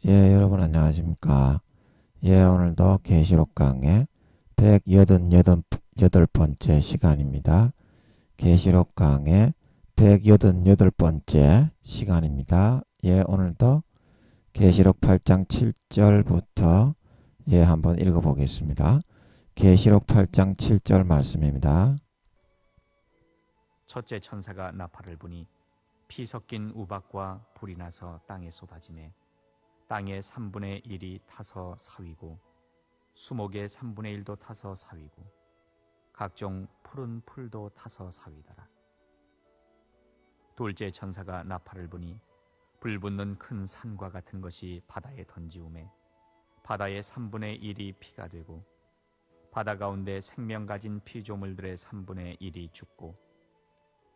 예, 여러분 안녕하십니까? 예, 오늘도 계시록 강의 188번째 시간입니다. 계시록 강의 188번째 시간입니다. 예, 오늘도 계시록 8장 7절부터 예, 한번 읽어보겠습니다. 계시록 8장 7절 말씀입니다. 첫째 천사가 나팔을 부니 피 섞인 우박과 불이 나서 땅에 쏟아지매 땅의 3분의 1이 타서 사위고 수목의 3분의 1도 타서 사위고 각종 푸른 풀도 타서 사위더라. 둘째 천사가 나팔을 부니 불붙는 큰 산과 같은 것이 바다에 던지우매 바다의 3분의 1이 피가 되고 바다 가운데 생명 가진 피조물들의 3분의 1이 죽고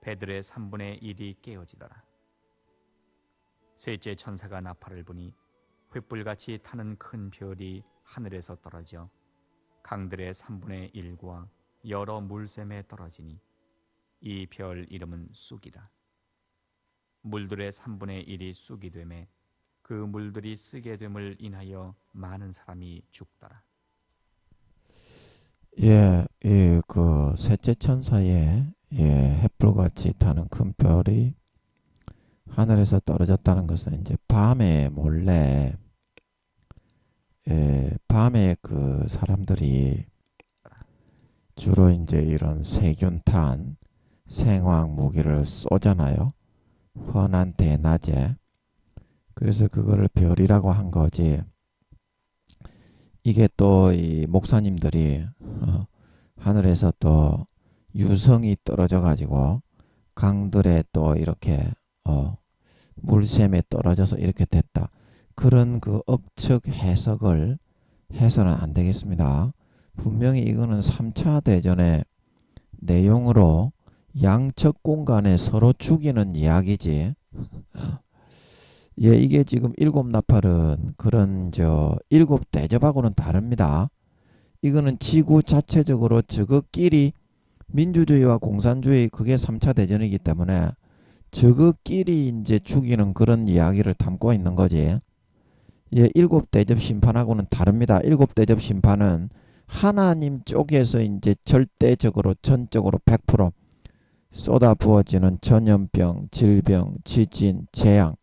배들의 3분의 1이 깨어지더라. 셋째 천사가 나팔을 부니 횃불같이 타는 큰 별이 하늘에서 떨어져 강들의 3분의 1과 여러 물샘에 떨어지니 이 별 이름은 쑥이라. 물들의 3분의 1이 쑥이 되매 그 물들이 쓰게 됨을 인하여 많은 사람이 죽더라. 예, 그 셋째 천사의 햇불같이 타는 큰 별이 하늘에서 떨어졌다는 것은 이제 밤에 몰래 밤에 그 사람들이 주로 이제 이런 세균탄 생화학 무기를 쏘잖아요. 환한 대낮에. 그래서 그거를 별이라고 한 거지. 이게 또 이 목사님들이 하늘에서 또 유성이 떨어져 가지고 강들에 또 이렇게 물샘에 떨어져서 이렇게 됐다. 그런 그 억측 해석을 해서는 안 되겠습니다. 분명히 이거는 3차 대전의 내용으로 양측 간에 서로 죽이는 이야기지. 예, 이게 지금 일곱 나팔은 그런 일곱 대접하고는 다릅니다. 이거는 지구 자체적으로 저것끼리 민주주의와 공산주의 그게 3차 대전이기 때문에 저것끼리 이제 죽이는 그런 이야기를 담고 있는 거지. 예, 일곱 대접 심판하고는 다릅니다. 일곱 대접 심판은 하나님 쪽에서 이제 절대적으로 전적으로 100% 쏟아 부어지는 전염병, 질병, 지진, 재앙,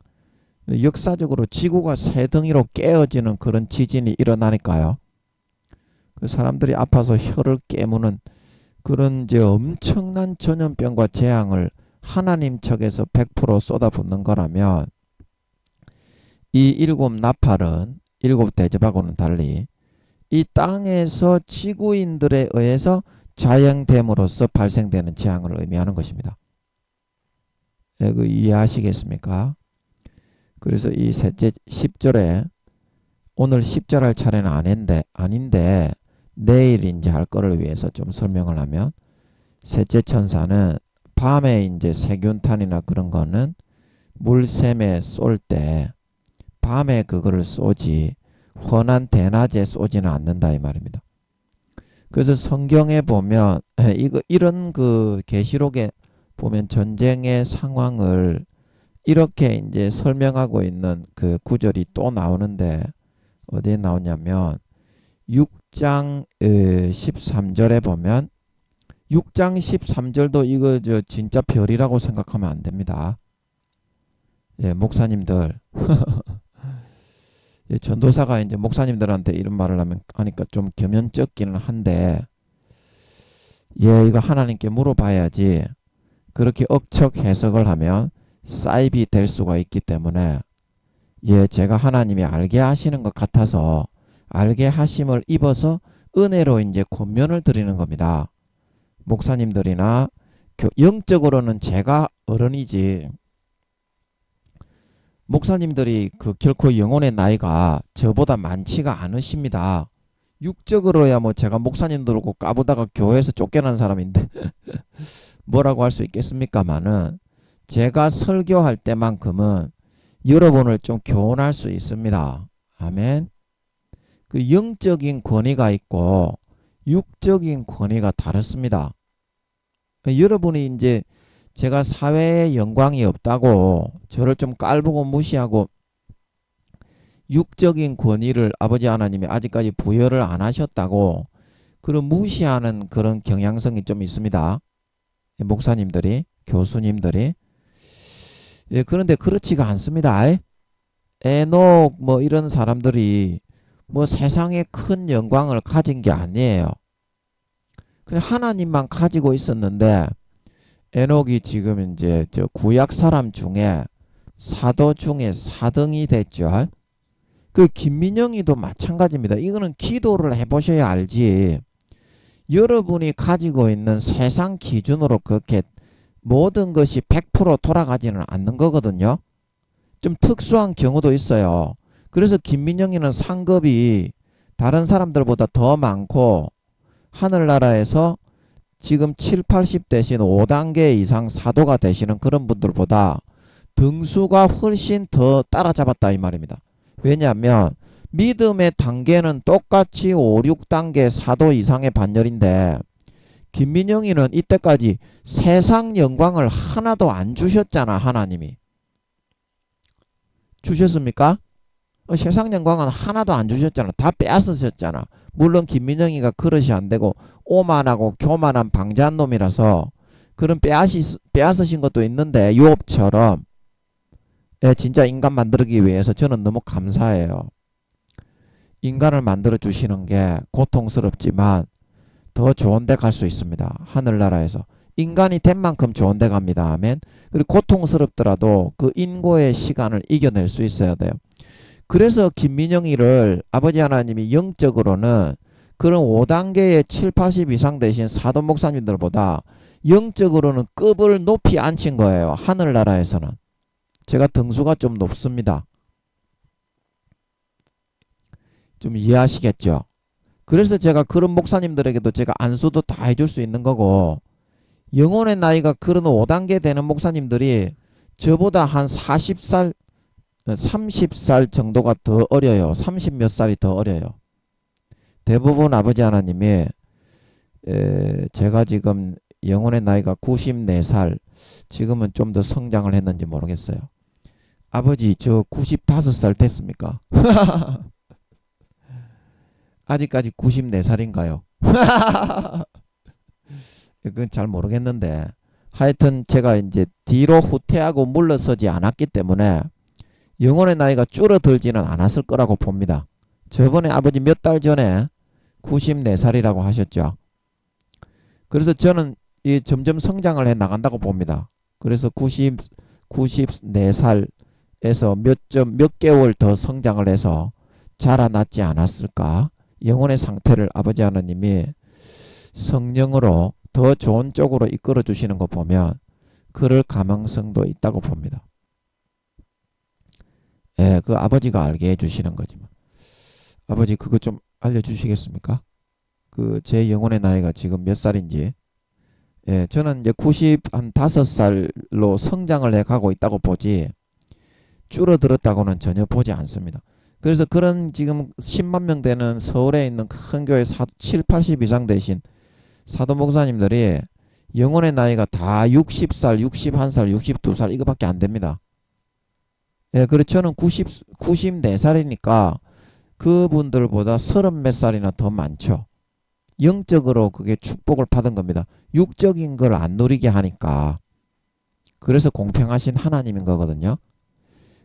역사적으로 지구가 새 덩이로 깨어지는 그런 지진이 일어나니까요. 그 사람들이 아파서 혀를 깨무는 그런 이제 엄청난 전염병과 재앙을 하나님 측에서 100% 쏟아붓는 거라면 이 일곱 나팔은 일곱 대접하고는 달리 이 땅에서 지구인들에 의해서 자연됨으로써 발생되는 재앙을 의미하는 것입니다. 예, 그 이해하시겠습니까? 그래서 이 셋째 10절에 오늘 10절 할 차례는 아닌데 내일 이제 할 거를 위해서 좀 설명을 하면 셋째 천사는 밤에 이제 세균탄이나 그런 거는 물샘에 쏠 때 밤에 그거를 쏘지 환한 대낮에 쏘지는 않는다 이 말입니다. 그래서 성경에 보면 이런 그 계시록에 보면 전쟁의 상황을 이렇게 이제 설명하고 있는 그 구절이 또 나오는데 어디에 나오냐면 6장 13절에 보면 6장 13절도 이거 진짜 별이라고 생각하면 안 됩니다. 예, 목사님들 예, 전도사가 이제 목사님들한테 이런 말을 하니까 좀 겸연쩍기는 한데 예, 이거 하나님께 물어봐야지. 그렇게 억척 해석을 하면 사입이 될 수가 있기 때문에 예, 제가 하나님이 알게 하시는 것 같아서 알게 하심을 입어서 은혜로 이제 권면을 드리는 겁니다. 목사님들이나 영적으로는 제가 어른이지 목사님들이 그 결코 영혼의 나이가 저보다 많지가 않으십니다. 육적으로야 뭐 제가 목사님들하고 까부다가 교회에서 쫓겨난 사람인데 뭐라고 할 수 있겠습니까마는 제가 설교할 때만큼은 여러분을 좀 교훈할 수 있습니다. 아멘. 그 영적인 권위가 있고 육적인 권위가 다릅니다. 여러분이 이제 제가 사회에 영광이 없다고 저를 좀 깔보고 무시하고 육적인 권위를 아버지 하나님이 아직까지 부여를 안 하셨다고 그런 무시하는 그런 경향성이 좀 있습니다. 목사님들이, 교수님들이. 예, 그런데 그렇지가 않습니다. 에녹 뭐 이런 사람들이 뭐 세상에 큰 영광을 가진 게 아니에요. 그냥 하나님만 가지고 있었는데 에녹이 지금 이제 저 구약 사람 중에 사도 중에 4등이 됐죠. 그 김민영이도 마찬가지입니다. 이거는 기도를 해보셔야 알지. 여러분이 가지고 있는 세상 기준으로 그렇게 모든 것이 100% 돌아가지는 않는 거거든요. 좀 특수한 경우도 있어요. 그래서 김민영이는 상급이 다른 사람들보다 더 많고 하늘나라에서 지금 7, 80 되신 5단계 이상 사도가 되시는 그런 분들보다 등수가 훨씬 더 따라잡았다 이 말입니다. 왜냐하면 믿음의 단계는 똑같이 5, 6단계 사도 이상의 반열인데 김민영이는 이때까지 세상 영광을 하나도 안 주셨잖아. 하나님이 주셨습니까? 세상 영광은 하나도 안 주셨잖아. 다 빼앗으셨잖아. 물론 김민영이가 그릇이 안 되고 오만하고 교만한 방자한 놈이라서 그런 빼앗으신 것도 있는데 욥처럼 진짜 인간 만들기 위해서 저는 너무 감사해요. 인간을 만들어 주시는 게 고통스럽지만 더 좋은 데 갈 수 있습니다. 하늘나라에서. 인간이 된 만큼 좋은 데 갑니다. 아멘. 그리고 고통스럽더라도 그 인고의 시간을 이겨낼 수 있어야 돼요. 그래서 김민영이를 아버지 하나님이 영적으로는 그런 5단계의 7, 80 이상 되신 사도 목사님들보다 영적으로는 급을 높이 앉힌 거예요. 하늘나라에서는. 제가 등수가 좀 높습니다. 좀 이해하시겠죠? 그래서 제가 그런 목사님들에게도 제가 안수도 다 해줄 수 있는 거고 영혼의 나이가 그런 5단계 되는 목사님들이 저보다 한 40살 30살 정도가 더 어려요. 30 몇 살이 더 어려요. 대부분 아버지 하나님이 제가 지금 영혼의 나이가 94살 지금은 좀 더 성장을 했는지 모르겠어요. 아버지 저 95살 됐습니까? 아직까지 94살인가요? 그건 잘 모르겠는데 하여튼 제가 이제 뒤로 후퇴하고 물러서지 않았기 때문에 영혼의 나이가 줄어들지는 않았을 거라고 봅니다. 저번에 아버지 몇 달 전에 94살이라고 하셨죠. 그래서 저는 점점 성장을 해 나간다고 봅니다. 그래서 94살에서 몇 개월 더 성장을 해서 자라났지 않았을까. 영혼의 상태를 아버지 하나님이 성령으로 더 좋은 쪽으로 이끌어 주시는 거 보면 그럴 가능성도 있다고 봅니다. 예, 그 아버지가 알게 해주시는 거지만. 아버지 그거 좀 알려주시겠습니까? 그 제 영혼의 나이가 지금 몇 살인지. 예, 저는 이제 95살로 성장을 해 가고 있다고 보지 줄어들었다고는 전혀 보지 않습니다. 그래서 그런 지금 10만 명 되는 서울에 있는 큰 교회 7, 80 이상 되신 사도 목사님들이 영혼의 나이가 다 60살, 61살, 62살 이거밖에 안 됩니다. 예, 그래서 저는 94살이니까 그분들보다 30 몇 살이나 더 많죠. 영적으로 그게 축복을 받은 겁니다. 육적인 걸 안 누리게 하니까. 그래서 공평하신 하나님인 거거든요.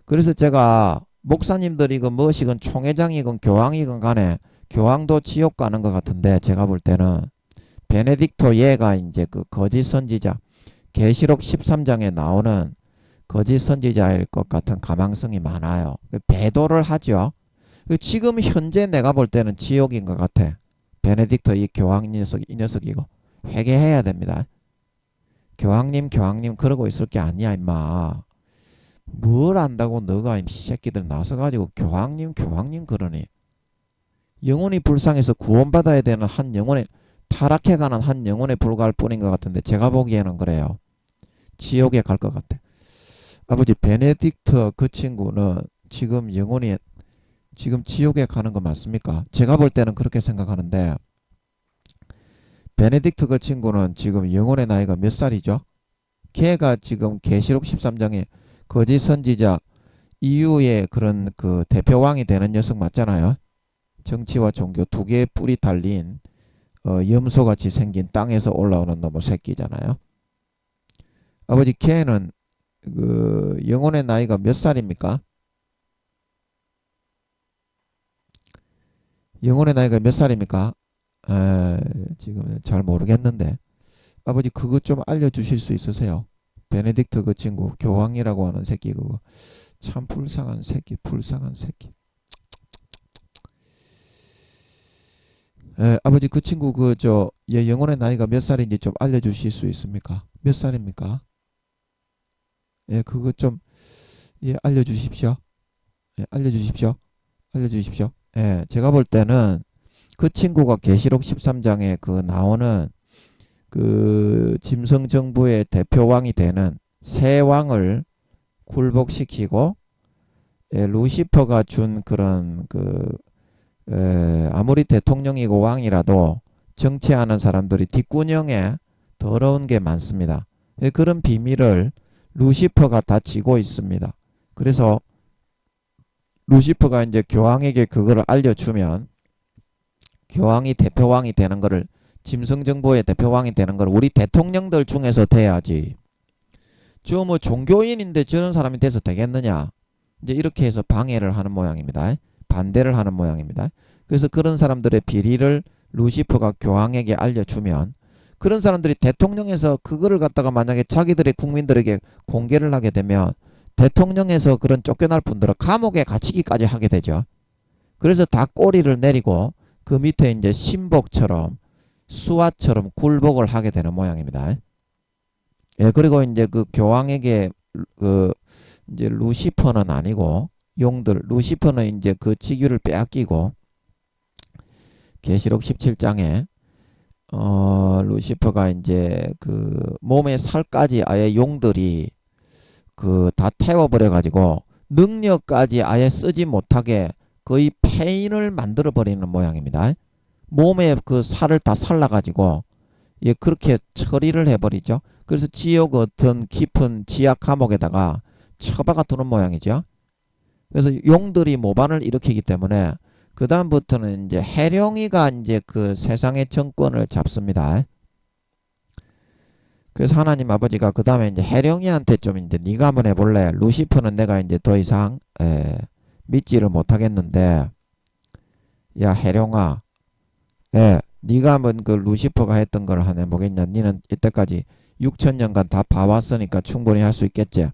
그래서 제가 목사님들이건 무엇이건 총회장이건 교황이건 간에 교황도 지옥 가는 것 같은데 제가 볼 때는 베네딕토 얘가 이제 그 거짓 선지자 계시록 13장에 나오는 거짓 선지자일 것 같은 가망성이 많아요. 배도를 하죠. 지금 현재 내가 볼 때는 지옥인 것 같아. 베네딕토 이 교황 이 녀석이고 회개해야 됩니다. 교황님 그러고 있을 게 아니야 임마. 뭘 안다고 너가 이 새끼들 나서가지고 교황님 그러니. 영혼이 불쌍해서 구원받아야 되는 한 영혼에 타락해가는 한 영혼에 불과할 뿐인 것 같은데 제가 보기에는 그래요. 지옥에 갈 것 같아. 아버지 베네딕트 그 친구는 지금 영혼이 지금 지옥에 가는 거 맞습니까? 제가 볼 때는 그렇게 생각하는데 베네딕트 그 친구는 지금 영혼의 나이가 몇 살이죠? 걔가 지금 계시록 13장에 거짓 선지자 EU의 그런 그 대표왕이 되는 녀석 맞잖아요. 정치와 종교 두 개의 뿔이 달린 염소같이 생긴 땅에서 올라오는 놈의 새끼잖아요. 아버지 걔는 그 영혼의 나이가 몇 살입니까? 영혼의 나이가 몇 살입니까? 지금 잘 모르겠는데 아버지 그것 좀 알려주실 수 있으세요? 베네딕트 그 친구 교황이라고 하는 새끼 그거 참 불쌍한 새끼 불쌍한 새끼. 아버지 그 친구 그 저 영혼의 나이가 몇 살인지 좀 알려주실 수 있습니까? 몇 살입니까? 예, 그거 좀 알려주십시오. 예, 알려주십시오. 알려주십시오. 예, 제가 볼 때는 그 친구가 계시록 13장에 그 나오는 그 짐승 정부의 대표왕이 되는 새 왕을 굴복시키고 루시퍼가 준 그런 아무리 대통령이고 왕이라도 정치하는 사람들이 뒷구녕에 더러운 게 많습니다. 그런 비밀을 루시퍼가 다 쥐고 있습니다. 그래서 루시퍼가 이제 교황에게 그거를 알려주면 교황이 대표왕이 되는 거를 짐승정부의 대표왕이 되는 걸 우리 대통령들 중에서 돼야지. 저 뭐 종교인인데 저런 사람이 돼서 되겠느냐. 이제 이렇게 해서 방해를 하는 모양입니다. 반대를 하는 모양입니다. 그래서 그런 사람들의 비리를 루시퍼가 교황에게 알려주면 그런 사람들이 대통령에서 그거를 갖다가 만약에 자기들의 국민들에게 공개를 하게 되면 대통령에서 그런 쫓겨날 분들은 감옥에 갇히기까지 하게 되죠. 그래서 다 꼬리를 내리고 그 밑에 이제 신복처럼 수하처럼 굴복을 하게 되는 모양입니다. 예, 그리고 이제 그 교황에게 그 이제 루시퍼는 아니고 용들 루시퍼는 이제 그 직위를 빼앗기고 계시록 17장에 루시퍼가 이제 그 몸의 살까지 아예 용들이 그 다 태워버려 가지고 능력까지 아예 쓰지 못하게 거의 폐인을 만들어 버리는 모양입니다. 몸에 그 살을 다 살라 가지고 예, 그렇게 처리를 해버리죠. 그래서 지옥 어떤 깊은 지하 감옥에다가 처박아 두는 모양이죠. 그래서 용들이 모반을 일으키기 때문에 그 다음부터는 이제 해룡이가 이제 그 세상의 정권을 잡습니다. 그래서 하나님 아버지가 그 다음에 이제 해룡이한테 좀 이제 네가 한번 해볼래? 루시퍼는 내가 이제 더 이상 믿지를 못하겠는데, 야 해룡아, 네가 한번 그 루시퍼가 했던 걸 하나 해보겠냐? 니는 이때까지 6천년간 다 봐왔으니까 충분히 할 수 있겠지.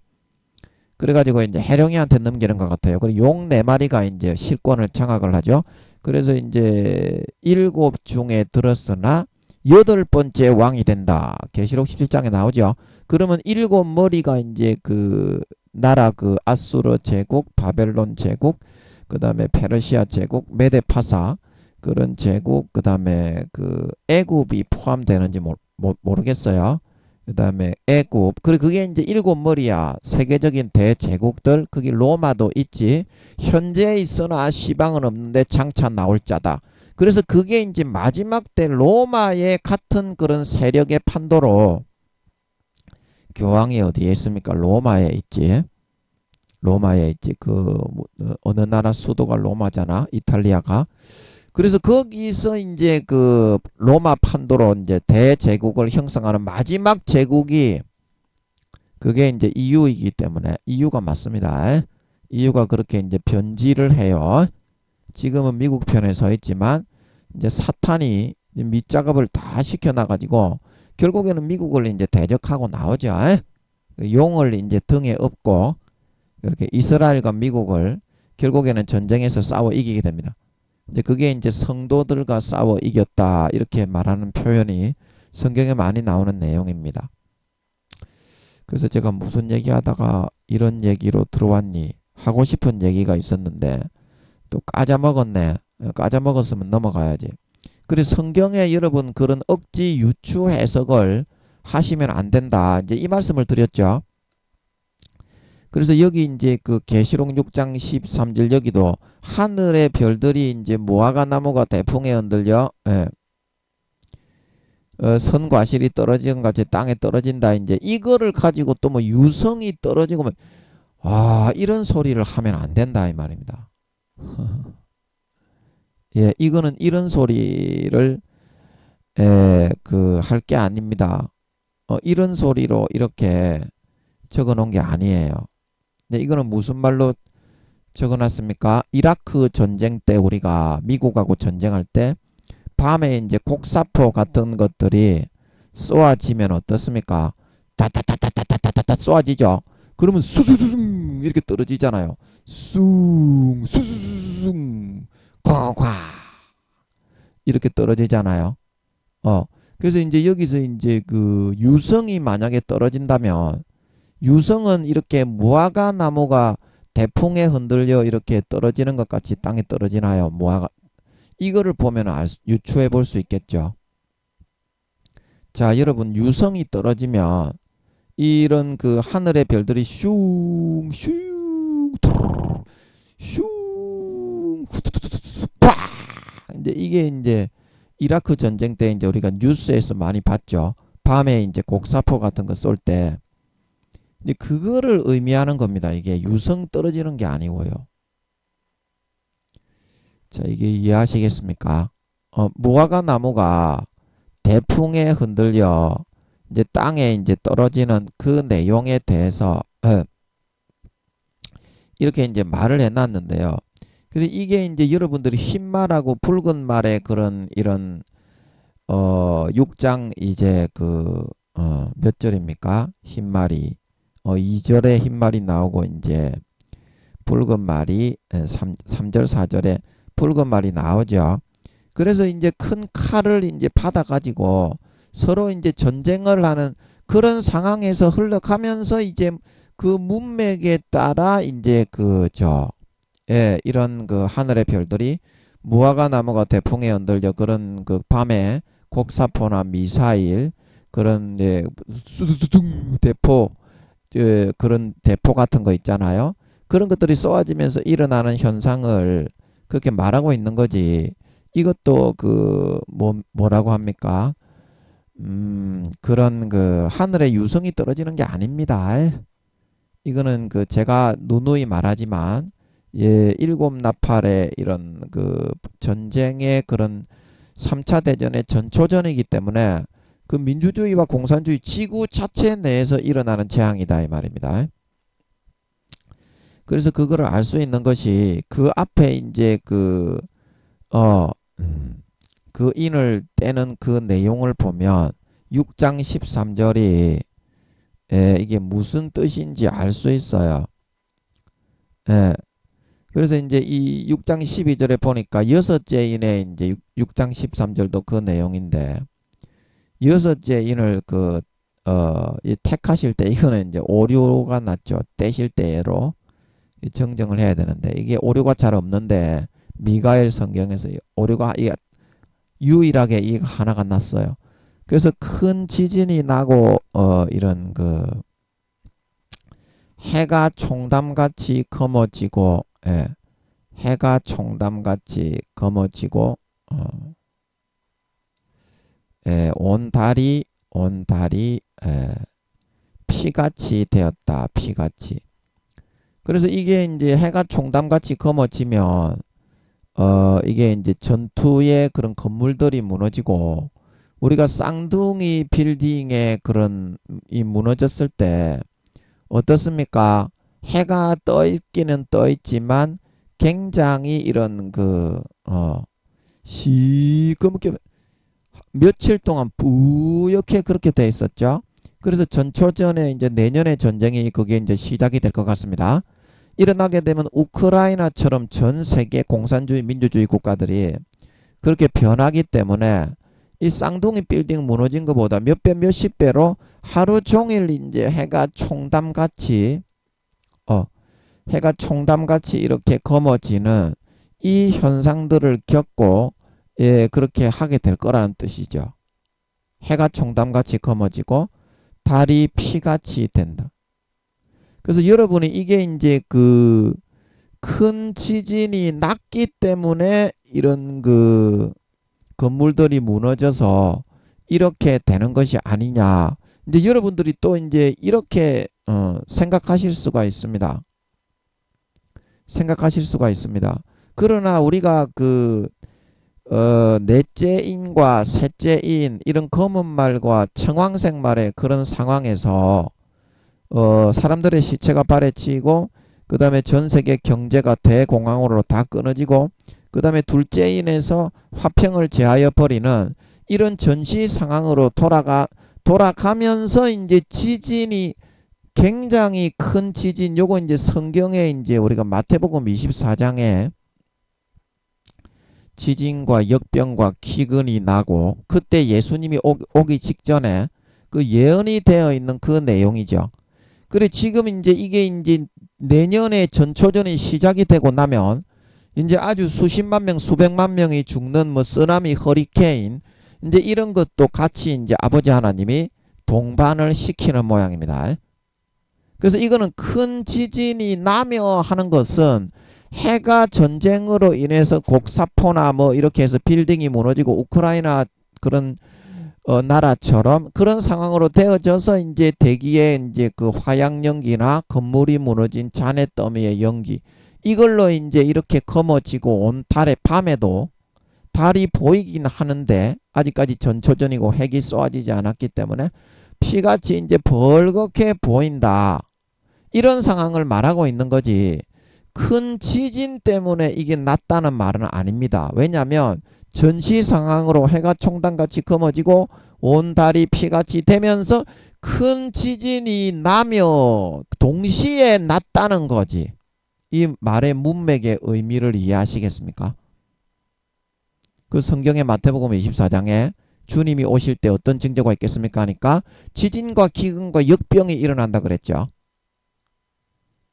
그래가지고 이제 해룡이한테 넘기는 것 같아요. 그리고 용 4마리가 이제 실권을 장악을 하죠. 그래서 이제 7 중에 들었으나 8번째 왕이 된다. 계시록 17장에 나오죠. 그러면 7머리가 이제 그 나라 그 아수르 제국, 바벨론 제국, 그 다음에 페르시아 제국, 메데파사 그런 제국, 그 다음에 그 애굽이 포함되는지 모르겠어요. 그 다음에 애굽, 그리고 그게 이제 7머리야. 세계적인 대제국들, 거기 로마도 있지. 현재 있으나 시방은 없는데 장차 나올 자다. 그래서 그게 이제 마지막 때 로마의 같은 그런 세력의 판도로 교황이 어디에 있습니까? 로마에 있지. 로마에 있지. 그 어느 나라 수도가 로마잖아. 이탈리아가. 그래서 거기서 이제 그 로마 판도로 이제 대제국을 형성하는 마지막 제국이 그게 이제 EU이기 때문에 EU가 맞습니다. EU가 그렇게 이제 변질을 해요. 지금은 미국 편에 서 있지만 이제 사탄이 밑작업을 다 시켜놔가지고 결국에는 미국을 이제 대적하고 나오죠. 용을 이제 등에 업고 이렇게 이스라엘과 미국을 결국에는 전쟁에서 싸워 이기게 됩니다. 이제 그게 이제 성도들과 싸워 이겼다 이렇게 말하는 표현이 성경에 많이 나오는 내용입니다. 그래서 제가 무슨 얘기하다가 이런 얘기로 들어왔니 하고 싶은 얘기가 있었는데 또 까자먹었네. 까자먹었으면 넘어가야지. 그래서 성경에 여러분 그런 억지 유추 해석을 하시면 안 된다. 이제 이 말씀을 드렸죠. 그래서 여기 이제 그 계시록 6장 13절 여기도 하늘의 별들이 이제 무화과 나무가 대풍에 흔들려 선과 실이 떨어지는 같이 땅에 떨어진다. 이제 이거를 가지고 또 뭐 유성이 떨어지고 뭐 이런 소리를 하면 안 된다 이 말입니다. 예, 이거는 이런 소리를 할 게 아닙니다. 이런 소리로 이렇게 적어 놓은 게 아니에요. 근데 이거는 무슨 말로 적어 놨습니까? 이라크 전쟁 때 우리가 미국하고 전쟁할 때 밤에 이제 곡사포 같은 것들이 쏘아지면 어떻습니까? 따따따따따따따따 쏘아지죠. 그러면 수수수숭 이렇게 떨어지잖아요. 숭 수수수숭 쾅쾅 이렇게 떨어지잖아요. 그래서 이제 여기서 이제 그 유성이 만약에 떨어진다면 유성은 이렇게 무화과 나무가 대풍에 흔들려 이렇게 떨어지는 것 같이 땅에 떨어지나요? 무화과 이거를 보면 유추해 볼 수 있겠죠. 자, 여러분 유성이 떨어지면 이런 그 하늘의 별들이 슝, 슝, 슝, 팍! 이제 이게 이제 이라크 전쟁 때 이제 우리가 뉴스에서 많이 봤죠. 밤에 이제 곡사포 같은 거 쏠 때. 근데 그거를 의미하는 겁니다. 이게 유성 떨어지는 게 아니고요. 자, 이게 이해하시겠습니까? 무화과 나무가 대풍에 흔들려 이제 땅에 이제 떨어지는 그 내용에 대해서 이렇게 이제 말을 해놨는데요. 근데 이게 이제 여러분들이 흰말하고 붉은 말의 그런 이런 6장 이제 몇 절입니까? 흰말이 2절에 흰말이 나오고 이제 붉은 말이 3절 4절에 붉은 말이 나오죠. 그래서 이제 큰 칼을 이제 받아 가지고 서로 이제 전쟁을 하는 그런 상황에서 흘러가면서 이제 그 문맥에 따라 이제 이런 그 하늘의 별들이 무화과 나무가 대풍에 흔들려 그런 그 밤에 곡사포나 미사일 그런 수두두둥 대포 그런 대포 같은 거 있잖아요. 그런 것들이 쏘아지면서 일어나는 현상을 그렇게 말하고 있는 거지. 이것도 뭐라고 합니까? 그런 그 하늘에 유성이 떨어지는 게 아닙니다. 이거는 제가 누누이 말하지만 일곱 나팔의 이런 전쟁의 그런 3차 대전의 전초전이기 때문에 그 민주주의와 공산주의 지구 자체 내에서 일어나는 재앙이다 이 말입니다. 그래서 그거를 알 수 있는 것이 그 앞에 이제 그 인을 떼는 그 내용을 보면 6장 13절이 이게 무슨 뜻인지 알 수 있어요. 그래서 이제 이 6장 12절에 보니까 여섯째 인의 이제 6장 13절도 그 내용인데 여섯째 인을 택하실 때 이거는 이제 오류가 났죠. 떼실 때로 정정을 해야 되는데 이게 오류가 잘 없는데 미가엘 성경에서 오류가 유일하게 이거 하나가 났어요. 그래서 큰 지진이 나고 이런 해가 총담같이 검어지고 해가 총담같이 검어지고 온 달이 피같이 되었다. 피같이. 그래서 이게 이제 해가 총담같이 검어지면 이게 이제 전투의 그런 건물들이 무너지고 우리가 쌍둥이 빌딩에 그런 이 무너졌을 때 어떻습니까? 해가 떠 있기는 떠 있지만 굉장히 이런 시커멓게 며칠 동안 뿌옇게 그렇게 돼 있었죠. 그래서 전초전에 이제 내년의 전쟁이 그게 이제 시작이 될 것 같습니다. 일어나게 되면 우크라이나처럼 전 세계 공산주의 민주주의 국가들이 그렇게 변하기 때문에 이 쌍둥이 빌딩 무너진 것보다 몇 배 몇십 배로 하루 종일 이제 해가 총담같이 이렇게 검어지는 이 현상들을 겪고 그렇게 하게 될 거라는 뜻이죠. 해가 총담같이 검어지고 달이 피같이 된다. 그래서 여러분이 이게 이제 큰 지진이 났기 때문에 이런 건물들이 무너져서 이렇게 되는 것이 아니냐. 이제 여러분들이 또 이제 이렇게 생각하실 수가 있습니다. 생각하실 수가 있습니다. 그러나 우리가 넷째인과 셋째인 이런 검은 말과 청황색 말의 그런 상황에서 사람들의 시체가 발에 치이고 그 다음에 전 세계 경제가 대공황으로 다 끊어지고 그 다음에 둘째인에서 화평을 제하여 버리는 이런 전시 상황으로 돌아가면서 이제 지진이 굉장히 큰 지진, 요거 이제 성경에 이제 우리가 마태복음 24장에 지진과 역병과 기근이 나고 그때 예수님이 오기 직전에 그 예언이 되어 있는 그 내용이죠. 그래 지금 이제 이게 이제 내년에 전초전이 시작이 되고 나면 이제 아주 수십만 명, 수백만 명이 죽는 뭐 쓰나미, 허리케인 이제 이런 것도 같이 이제 아버지 하나님이 동반을 시키는 모양입니다. 그래서 이거는 큰 지진이 나며 하는 것은 해가 전쟁으로 인해서 곡사포나 뭐 이렇게 해서 빌딩이 무너지고 우크라이나 그런 나라처럼 그런 상황으로 되어져서 이제 대기에 이제 그 화양 연기나 건물이 무너진 잔해 더미의 연기 이걸로 이제 이렇게 검어지고 온 달의 밤에도 달이 보이긴 하는데 아직까지 전초전이고 핵이 쏘아지지 않았기 때문에 피같이 이제 벌겋게 보인다. 이런 상황을 말하고 있는 거지. 큰 지진 때문에 이게 났다는 말은 아닙니다. 왜냐하면 전시 상황으로 해가 총단같이 검어지고 온 달이 피같이 되면서 큰 지진이 나며 동시에 났다는 거지. 이 말의 문맥의 의미를 이해하시겠습니까? 그 성경의 마태복음 24장에 주님이 오실 때 어떤 징조가 있겠습니까? 하니까 지진과 기근과 역병이 일어난다 그랬죠.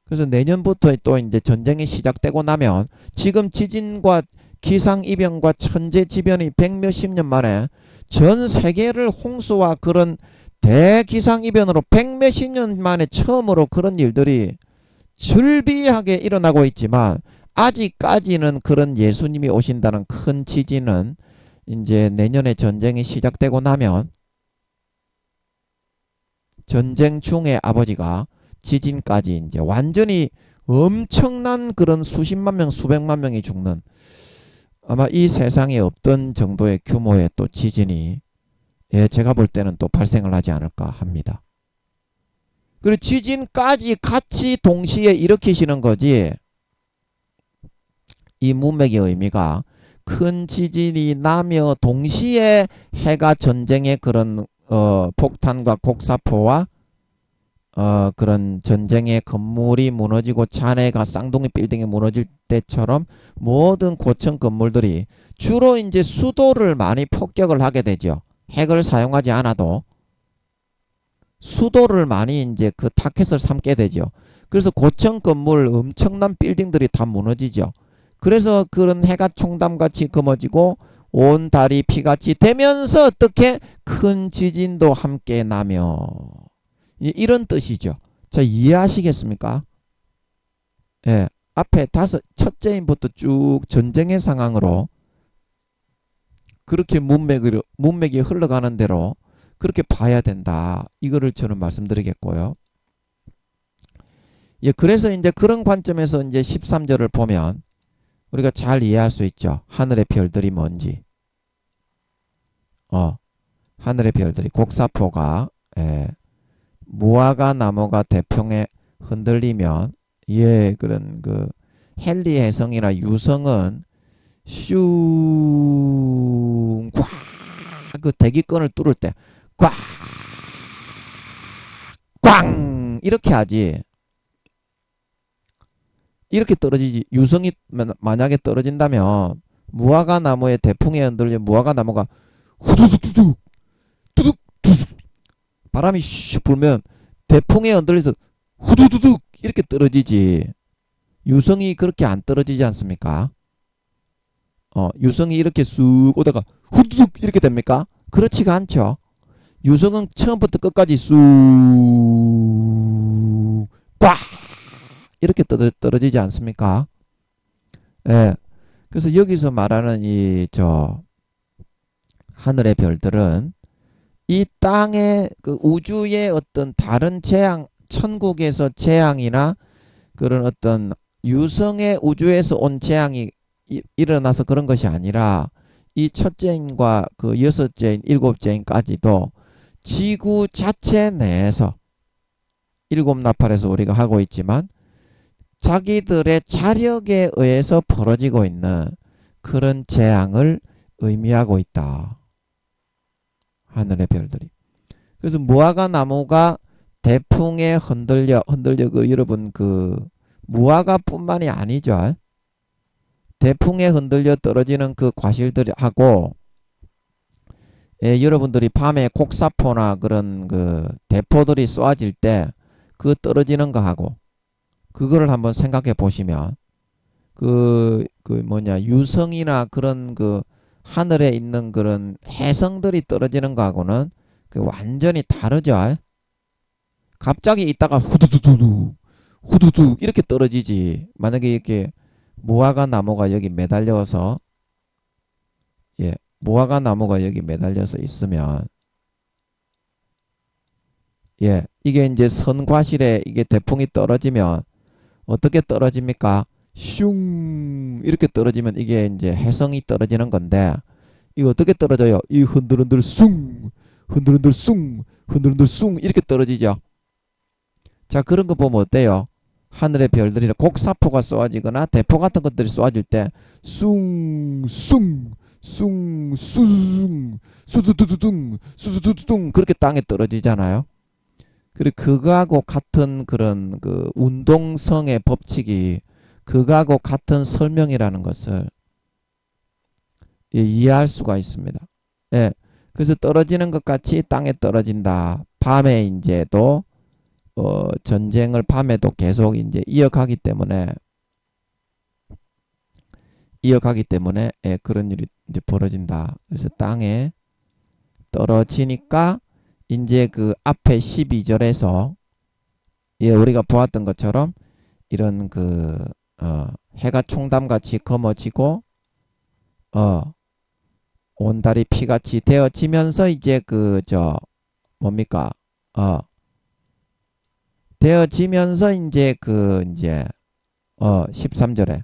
그래서 내년부터 또 이제 전쟁이 시작되고 나면 지금 지진과 기상이변과 천재지변이 백몇십 년 만에 전 세계를 홍수와 그런 대기상이변으로 백몇십 년 만에 처음으로 그런 일들이 즐비하게 일어나고 있지만 아직까지는 그런 예수님이 오신다는 큰 지진은 이제 내년에 전쟁이 시작되고 나면 전쟁 중에 아버지가 지진까지 이제 완전히 엄청난 그런 수십만 명, 수백만 명이 죽는 아마 이 세상에 없던 정도의 규모의 또 지진이 제가 볼 때는 또 발생을 하지 않을까 합니다. 그리고 지진까지 같이 동시에 일으키시는 거지. 이 문맥의 의미가 큰 지진이 나며 동시에 해가 전쟁의 그런 폭탄과 곡사포와 그런 전쟁의 건물이 무너지고 잔해가 쌍둥이 빌딩이 무너질 때처럼 모든 고층 건물들이 주로 이제 수도를 많이 폭격을 하게 되죠. 핵을 사용하지 않아도 수도를 많이 이제 그 타켓을 삼게 되죠. 그래서 고층 건물 엄청난 빌딩들이 다 무너지죠. 그래서 그런 해가 총담같이 검어지고 온 달이 피같이 되면서 어떻게 큰 지진도 함께 나며 이런 뜻이죠. 자, 이해하시겠습니까? 예, 앞에 첫째인부터 쭉 전쟁의 상황으로 그렇게 문맥이 흘러가는 대로 그렇게 봐야 된다. 이거를 저는 말씀드리겠고요. 예, 그래서 이제 그런 관점에서 이제 13절을 보면 우리가 잘 이해할 수 있죠. 하늘의 별들이 뭔지. 하늘의 별들이 곡사포가 무화과 나무가 대풍에 흔들리면 그런 그 헨리 해성이나 유성은 슝 꽉 그 대기권을 뚫을 때 꽉 꽝 이렇게 하지. 이렇게 떨어지지. 유성이 만약에 떨어진다면 무화과 나무에 대풍에 흔들려 무화과 나무가 후두둑두둑 두둑 두둑 바람이 슉 불면 대풍에 흔들려서 후두두둑 이렇게 떨어지지. 유성이 그렇게 안 떨어지지 않습니까? 유성이 이렇게 쑥 오다가 후두둑 이렇게 됩니까? 그렇지가 않죠. 유성은 처음부터 끝까지 쑥 꽉 이렇게 떨어지지 않습니까? 예. 그래서 여기서 말하는 하늘의 별들은 이 땅의 그 우주의 어떤 다른 재앙, 천국에서 재앙이나 그런 어떤 유성의 우주에서 온 재앙이 일어나서 그런 것이 아니라 이 첫째인과 그 여섯째인, 일곱째인까지도 지구 자체 내에서 일곱 나팔에서 우리가 하고 있지만 자기들의 자력에 의해서 벌어지고 있는 그런 재앙을 의미하고 있다. 하늘의 별들이. 그래서 무화과 나무가 대풍에 흔들려 그 여러분 그 무화과뿐만이 아니죠. 대풍에 흔들려 떨어지는 그 과실들하고 여러분들이 밤에 곡사포나 그런 그 대포들이 쏘아질 때 그 떨어지는 거하고 그거를 한번 생각해 보시면 유성이나 그런 그 하늘에 있는 그런 해성들이 떨어지는 거하고는 그 완전히 다르죠. 갑자기 있다가 후두두두 후두두 이렇게 떨어지지. 만약에 이렇게 무화과 나무가 여기 매달려서 무화과 나무가 여기 매달려서 있으면 이게 이제 선과실에 이게 대풍이 떨어지면 어떻게 떨어집니까? 슝 이렇게 떨어지면 이게 이제 해성이 떨어지는 건데 이거 어떻게 떨어져요? 이 흔들흔들 숭 흔들흔들 숭 흔들흔들 숭 이렇게 떨어지죠. 자, 그런 거 보면 어때요? 하늘의 별들이나 곡사포가 쏘아지거나 대포 같은 것들이 쏘아질 때 숭, 숭, 숭, 수숭, 수두두두둥, 수두두두둥 그렇게 땅에 떨어지잖아요. 그리고 그거하고 같은 그런 그 운동성의 법칙이 그거하고 같은 설명이라는 것을 이해할 수가 있습니다. 예. 그래서 떨어지는 것 같이 땅에 떨어진다. 밤에 이제도 전쟁을 밤에도 계속 이제 이어가기 때문에 그런 일이 이제 벌어진다. 그래서 땅에 떨어지니까 이제 그 앞에 12절에서 우리가 보았던 것처럼 이런 그 해가 총담같이 검어지고 온달이 피같이 되어지면서 이제 뭡니까 되어지면서 이제 13절에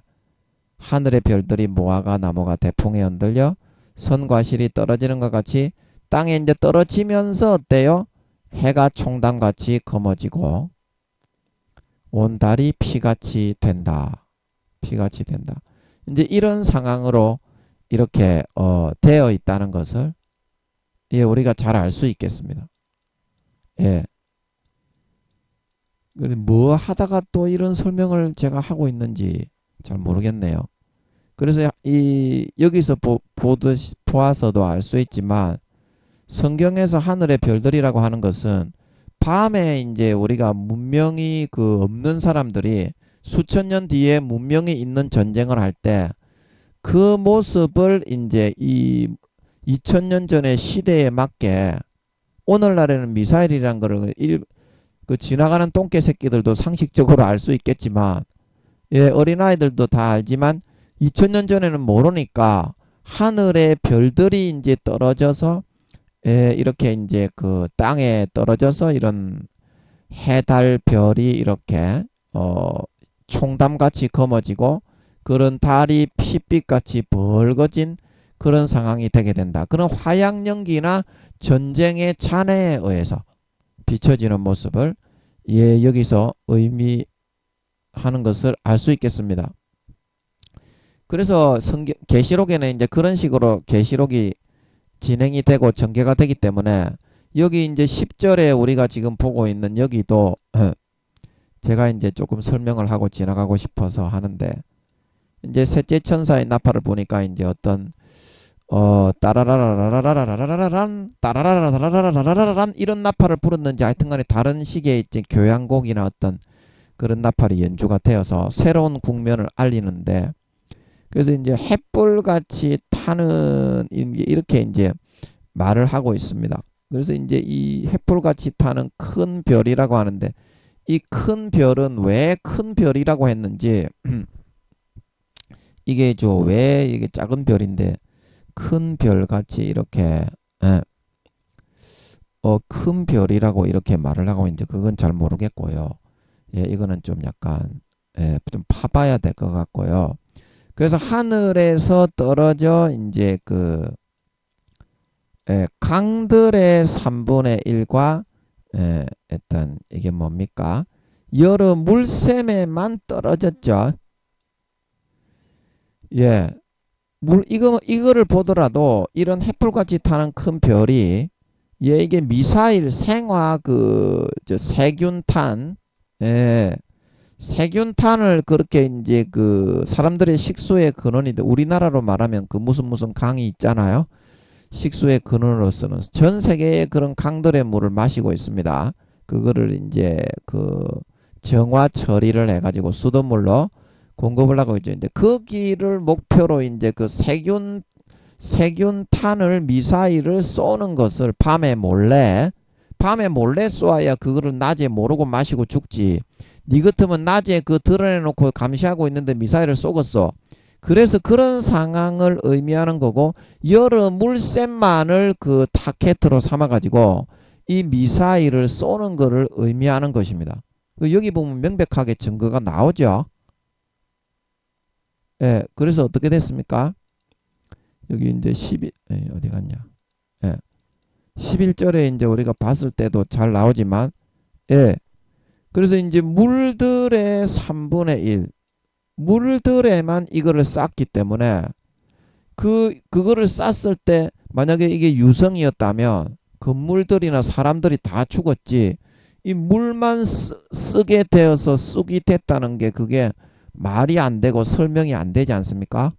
하늘의 별들이 무화과 나무가 대풍에 흔들려 선과 실이 떨어지는 것 같이 땅에 이제 떨어지면서 어때요? 해가 총담같이 검어지고 온 달이 피같이 된다. 피같이 된다. 이제 이런 상황으로 이렇게 되어 있다는 것을 우리가 잘 알 수 있겠습니다. 예. 뭐 하다가 또 이런 설명을 제가 하고 있는지 잘 모르겠네요. 그래서 여기서 보아서도 알 수 있지만 성경에서 하늘의 별들이라고 하는 것은 밤에 이제 우리가 문명이 없는 사람들이 수천 년 뒤에 문명이 있는 전쟁을 할 때 그 모습을 이제 이 2000년 전의 시대에 맞게 오늘날에는 미사일이란 거를 지나가는 똥개 새끼들도 상식적으로 알 수 있겠지만 어린아이들도 다 알지만 2000년 전에는 모르니까 하늘의 별들이 이제 떨어져서 이렇게 이제 그 땅에 떨어져서 이런 해달 별이 이렇게 총담같이 검어지고 그런 달이 핏빛같이 벌거진 그런 상황이 되게 된다. 그런 화양연기나 전쟁의 잔해에 의해서 비춰지는 모습을 여기서 의미하는 것을 알 수 있겠습니다. 그래서 계시록에는 이제 그런 식으로 계시록이 진행이 되고 전개가 되기 때문에 여기 이제 10절에 우리가 지금 보고 있는 여기도 제가 이제 조금 설명을 하고 지나가고 싶어서 하는데 이제 셋째 천사의 나팔을 보니까 이제 어떤 따라라라라라라라라라란 따라라라라라라라라란 이런 나팔을 불었는지 하여튼간에 다른 식의 이제 교향곡이나 어떤 그런 나팔이 연주가 되어서 새로운 국면을 알리는데 그래서 이제 햇불같이 타는 이렇게 이제 말을 하고 있습니다. 그래서 이제 이 햇불같이 타는 큰 별이라고 하는데 이 큰 별은 왜 큰 별이라고 했는지 이게 왜 이게 작은 별인데 큰 별같이 이렇게 큰 별이라고 이렇게 말을 하고 있는지 그건 잘 모르겠고요. 이거는 좀 약간 좀 파봐야 될 것 같고요. 그래서 하늘에서 떨어져 이제 그 강들의 3분의 1과 일단 이게 뭡니까? 여러 물샘에만 떨어졌죠. 예. 이거를 보더라도 이런 햇불같이 타는 큰 별이 이게 미사일 생화 세균탄 세균탄을 그렇게 이제 그 사람들의 식수의 근원인데 우리나라로 말하면 그 무슨 강이 있잖아요. 식수의 근원으로서는 전 세계의 그런 강들의 물을 마시고 있습니다. 그거를 이제 그 정화 처리를 해가지고 수돗물로 공급을 하고 있죠. 이제 거기를 목표로 이제 그 세균탄을 미사일을 쏘는 것을 밤에 몰래 쏘아야 그거를 낮에 모르고 마시고 죽지. 니 같으면 낮에 그 드러내놓고 감시하고 있는데 미사일을 쏘겠어. 그래서 그런 상황을 의미하는 거고 여러 물샘만을 그 타켓으로 삼아가지고 이 미사일을 쏘는 거를 의미하는 것입니다. 여기 보면 명백하게 증거가 나오죠. 예, 그래서 어떻게 됐습니까? 여기 이제 어디 갔냐? 예, 11절에 이제 우리가 봤을 때도 잘 나오지만, 예, 그래서 이제 물들의 3분의 1, 물들에만 이거를 쌌기 때문에 그거를 쌌을 때 만약에 이게 유성이었다면 건물들이나 사람들이 다 죽었지. 이 물만 쓰게 되어서 쑥이 됐다는 게 그게 말이 안 되고 설명이 안 되지 않습니까?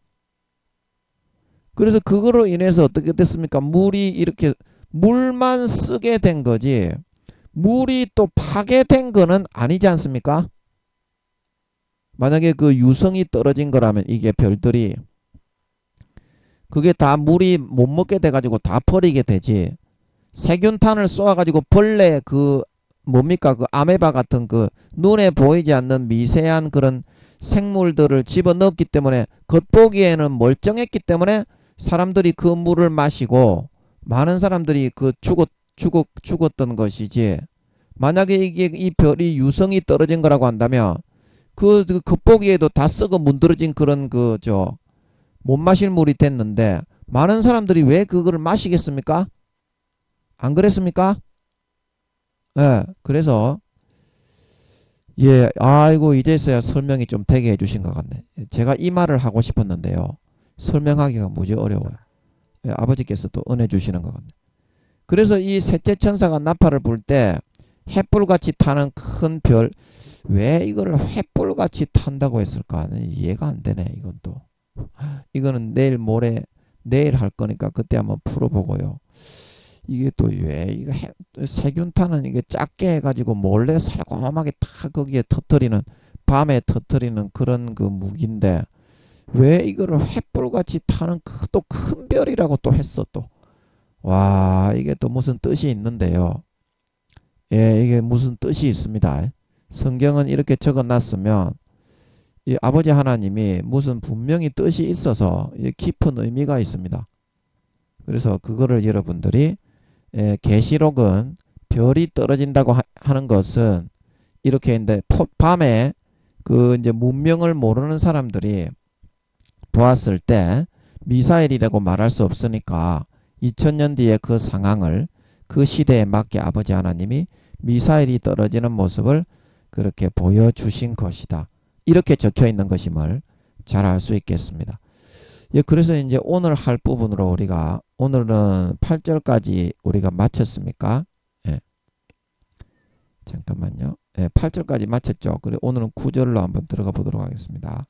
그래서 그거로 인해서 어떻게 됐습니까? 물이 이렇게 물만 쓰게 된 거지 물이 또 파괴된 거는 아니지 않습니까? 만약에 그 유성이 떨어진 거라면 이게 별들이 그게 다 물이 못 먹게 돼가지고 다 버리게 되지. 세균탄을 쏘아가지고 벌레 그 뭡니까 그 아메바 같은 그 눈에 보이지 않는 미세한 그런 생물들을 집어넣었기 때문에 겉보기에는 멀쩡했기 때문에 사람들이 그 물을 마시고 많은 사람들이 그 죽었던 것이지. 만약에 이게 이 별이 유성이 떨어진 거라고 한다면 그 겉보기에도 다 썩어 문드러진 그런 못 마실 물이 됐는데 많은 사람들이 왜 그거를 마시겠습니까? 안 그랬습니까? 예, 그래서 예, 아이고 이제서야 설명이 좀 되게 해주신 것 같네. 제가 이 말을 하고 싶었는데요. 설명하기가 무지 어려워요. 예, 아버지께서 또 은혜 주시는 것 같네. 그래서 이 셋째 천사가 나팔을 불 때 햇불같이 타는 큰 별, 왜 이거를 햇불같이 탄다고 했을까? 이해가 안 되네. 이건 또 이거는 내일 할 거니까 그때 한번 풀어보고요. 이게 또 왜 이거 세균탄은 이게 작게 해가지고 몰래 살콤하게 다 거기에 터뜨리는 밤에 터뜨리는 그런 그 무기인데 왜 이거를 횃불같이 타는 또 큰 별이라고 또 했어 또. 와 이게 또 무슨 뜻이 있는데요. 예, 이게 무슨 뜻이 있습니다. 성경은 이렇게 적어놨으면 이 아버지 하나님이 무슨 분명히 뜻이 있어서 깊은 의미가 있습니다. 그래서 그거를 여러분들이 계시록은 별이 떨어진다고 하는 것은 이렇게 있는데 밤에 그 이제 문명을 모르는 사람들이 보았을 때 미사일이라고 말할 수 없으니까 2000년 뒤에 그 상황을 그 시대에 맞게 아버지 하나님이 미사일이 떨어지는 모습을 그렇게 보여주신 것이다. 이렇게 적혀 있는 것임을 잘 알 수 있겠습니다. 예, 그래서 이제 오늘 할 부분으로 우리가 오늘은 8절까지 우리가 마쳤습니까? 예. 잠깐만요. 예, 8절까지 마쳤죠. 그리고 오늘은 9절로 한번 들어가 보도록 하겠습니다.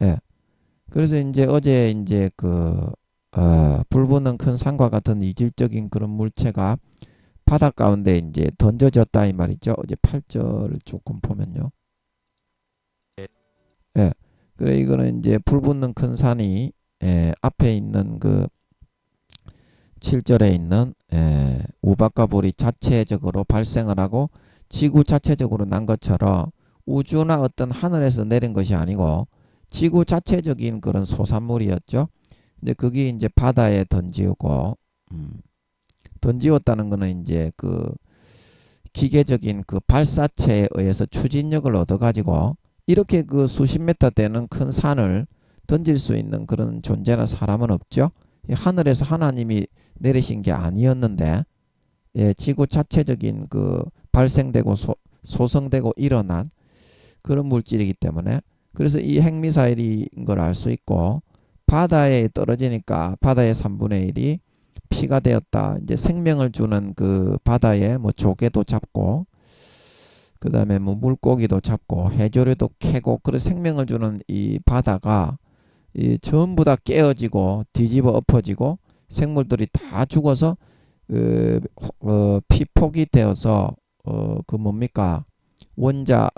예. 그래서 이제 어제 이제 불 붙는 큰 산과 같은 이질적인 그런 물체가 바닷 가운데 이제 던져졌다 이 말이죠. 어제 8절을 조금 보면요. 예. 그래 이거는 이제 불 붙는 큰 산이 앞에 있는 그 7절에 있는 우박과 불이 자체적으로 발생을 하고 지구 자체적으로 난 것처럼 우주나 어떤 하늘에서 내린 것이 아니고 지구 자체적인 그런 소산물이었죠. 근데 그게 이제 바다에 던지고 던지었다는 거는 이제 그 기계적인 그 발사체에 의해서 추진력을 얻어 가지고 이렇게 그 수십 미터 되는 큰 산을 던질 수 있는 그런 존재나 사람은 없죠. 하늘에서 하나님이 내리신 게 아니었는데, 예, 지구 자체적인 그 발생되고 소성되고 일어난 그런 물질이기 때문에, 그래서 이 핵미사일인 걸 알 수 있고, 바다에 떨어지니까 바다의 3분의 1이 피가 되었다. 이제 생명을 주는 그 바다에 뭐 조개도 잡고, 그 다음에 뭐 물고기도 잡고, 해조류도 캐고, 그런 생명을 주는 이 바다가 이 전부 다 깨어지고 뒤집어 엎어지고 생물들이 다 죽어서 피폭이 되어서 그 뭡니까 원자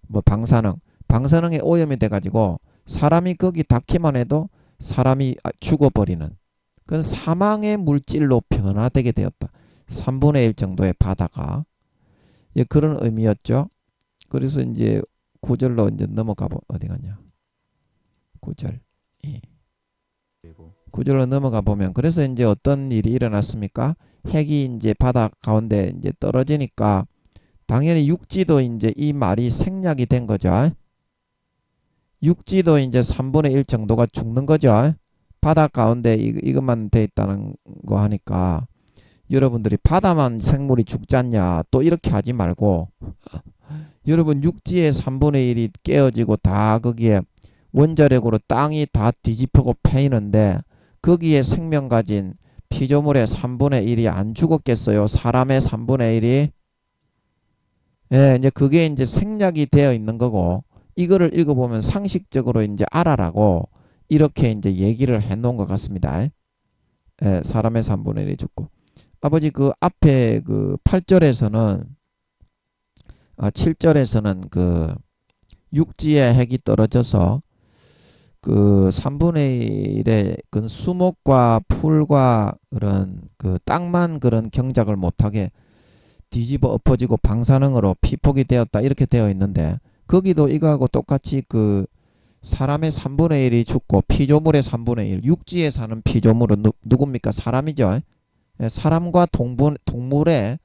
뭐 방사능에 오염이 돼가지고 사람이 거기 닿기만 해도 사람이 죽어버리는 그건 사망의 물질로 변화되게 되었다. 3분의 1 정도의 바다가, 예, 그런 의미였죠. 그래서 이제 9절로 이제 넘어가 어디 갔냐? 9절. 예. 9절로 넘어가 보면, 그래서 이제 어떤 일이 일어났습니까? 핵이 이제 바다 가운데 이제 떨어지니까 당연히 육지도 이제 이 말이 생략이 된 거죠. 육지도 이제 3분의 1 정도가 죽는 거죠. 바다 가운데 이것만 돼 있다는 거 하니까 여러분들이 바다만 생물이 죽잖냐 또 이렇게 하지 말고, 여러분 육지의 3분의 1이 깨어지고 다 거기에 원자력으로 땅이 다 뒤집히고 패이는데 거기에 생명 가진 피조물의 3분의 1이 안 죽었겠어요? 사람의 3분의 1이? 예, 이제 그게 이제 생략이 되어 있는 거고, 이거를 읽어보면 상식적으로 이제 알아라고 이렇게 이제 얘기를 해 놓은 것 같습니다. 예, 사람의 3분의 1이 죽고. 아버지 그 앞에 그 8절에서는 7절에서는 그 육지에 핵이 떨어져서 그 3분의 1의 그 수목과 풀과 그런 그 땅만 그런 경작을 못하게 뒤집어 엎어지고 방사능으로 피폭이 되었다 이렇게 되어 있는데, 거기도 이거하고 똑같이 그 사람의 3분의 1이 죽고 피조물의 3분의 1, 육지에 사는 피조물은 누굽니까? 사람이죠. 사람과 동물의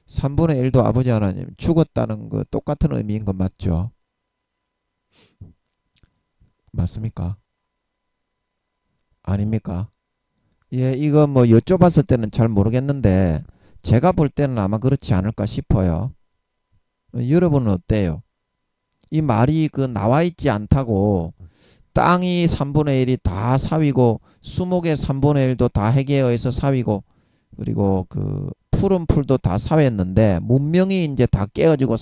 3분의 1도 아버지 하나님 죽었다는 거 똑같은 의미인 건 맞죠? 맞습니까? 아닙니까? 예, 이거 뭐 여쭤봤을 때는 잘 모르겠는데 제가 볼 때는 아마 그렇지 않을까 싶어요. 여러분은 어때요? 이 말이 그 나와 있지 않다고 땅이 3분의 1이 다 사위고 수목의 3분의 1도 다 핵에 의해서 사위고 그리고 그 푸른 풀도 다 사회했는데 문명이 이제 다 깨어지고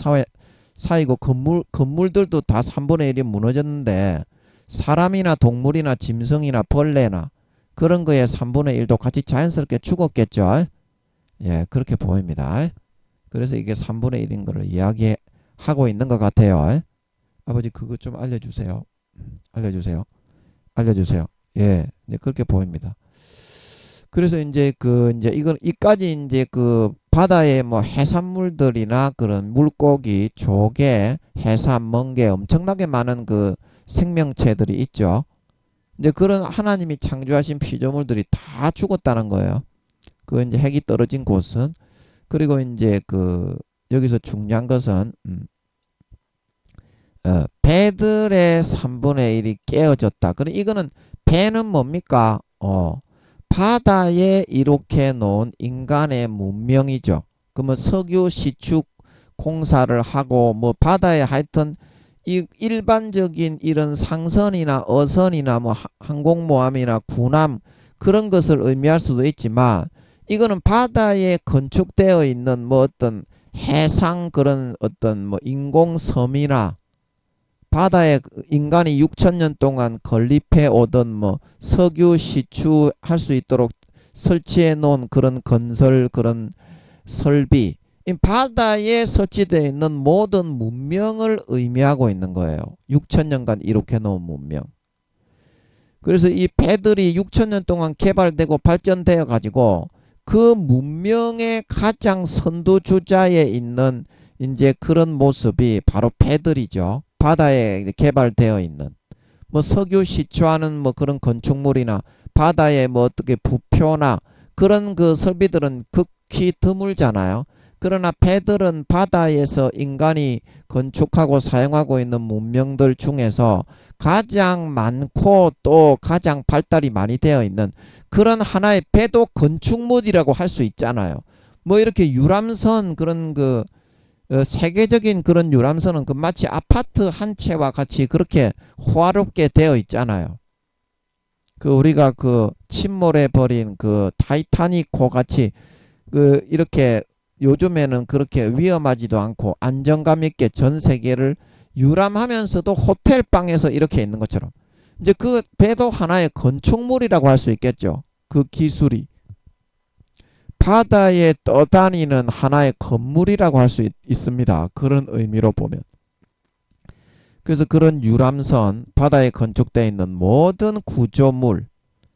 사이고 건물들도 다 3분의 1이 무너졌는데 사람이나 동물이나 짐승이나 벌레나 그런 거에 3분의 1도 같이 자연스럽게 죽었겠죠. 예, 그렇게 보입니다. 그래서 이게 3분의 1인 거를 이야기하고 있는 것 같아요. 아버지 그거 좀 알려주세요. 알려주세요. 예, 네, 그렇게 보입니다. 그래서 이제 이까지 이제 그 바다에 뭐 해산물들이나 그런 물고기, 조개, 해삼, 멍게 엄청나게 많은 그 생명체들이 있죠. 이제 그런 하나님이 창조하신 피조물들이 다 죽었다는 거예요. 그 이제 핵이 떨어진 곳은. 그리고 이제 그 여기서 중요한 것은 배들의 3분의 1이 깨어졌다. 그럼 이거는 배는 뭡니까? 바다에 이렇게 놓은 인간의 문명이죠. 그러면 석유 시축 공사를 하고 뭐 바다에 하여튼 일반적인 이런 상선이나 어선이나 뭐 항공모함이나 군함 그런 것을 의미할 수도 있지만 이거는 바다에 건축되어 있는 뭐 어떤 해상 그런 어떤 뭐 인공섬이나 바다에 인간이 6천년 동안 건립해 오던 뭐 석유 시추할 수 있도록 설치해 놓은 그런 건설 그런 설비, 이 바다에 설치되어 있는 모든 문명을 의미하고 있는 거예요. 6천년간 이렇게 놓은 문명. 그래서 이 배들이 6천년 동안 개발되고 발전되어 가지고 그 문명의 가장 선두주자에 있는 이제 그런 모습이 바로 배들이죠. 바다에 개발되어 있는 뭐 석유 시추하는 뭐 그런 건축물이나 바다에 뭐 어떻게 부표나 그런 그 설비들은 극히 드물잖아요. 그러나 배들은 바다에서 인간이 건축하고 사용하고 있는 문명들 중에서 가장 많고 또 가장 발달이 많이 되어 있는 그런 하나의 배도 건축물이라고 할 수 있잖아요. 뭐 이렇게 유람선 그런 세계적인 그런 유람선은 그 마치 아파트 한 채와 같이 그렇게 호화롭게 되어 있잖아요. 그 우리가 그 침몰해 버린 그 타이타닉호 같이 그 이렇게 요즘에는 그렇게 위험하지도 않고 안정감 있게 전 세계를 유람하면서도 호텔 방에서 이렇게 있는 것처럼 이제 그 배도 하나의 건축물이라고 할 수 있겠죠. 그 기술이 바다에 떠다니는 하나의 건물이라고 할 수 있습니다. 그런 의미로 보면. 그래서 그런 유람선, 바다에 건축되어 있는 모든 구조물,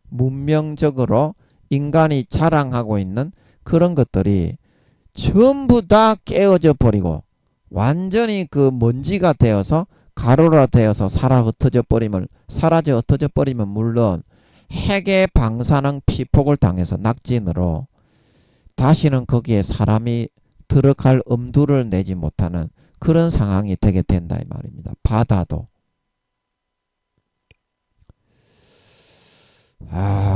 문명적으로 인간이 자랑하고 있는 그런 것들이 전부 다 깨어져 버리고 완전히 그 먼지가 되어서 가루라 되어서 사라져 흩어져 버리면 물론 핵의 방사능 피폭을 당해서 낙진으로 다시는 거기에 사람이 들어갈 엄두를 내지 못하는 그런 상황이 되게 된다 이 말입니다. 바다도.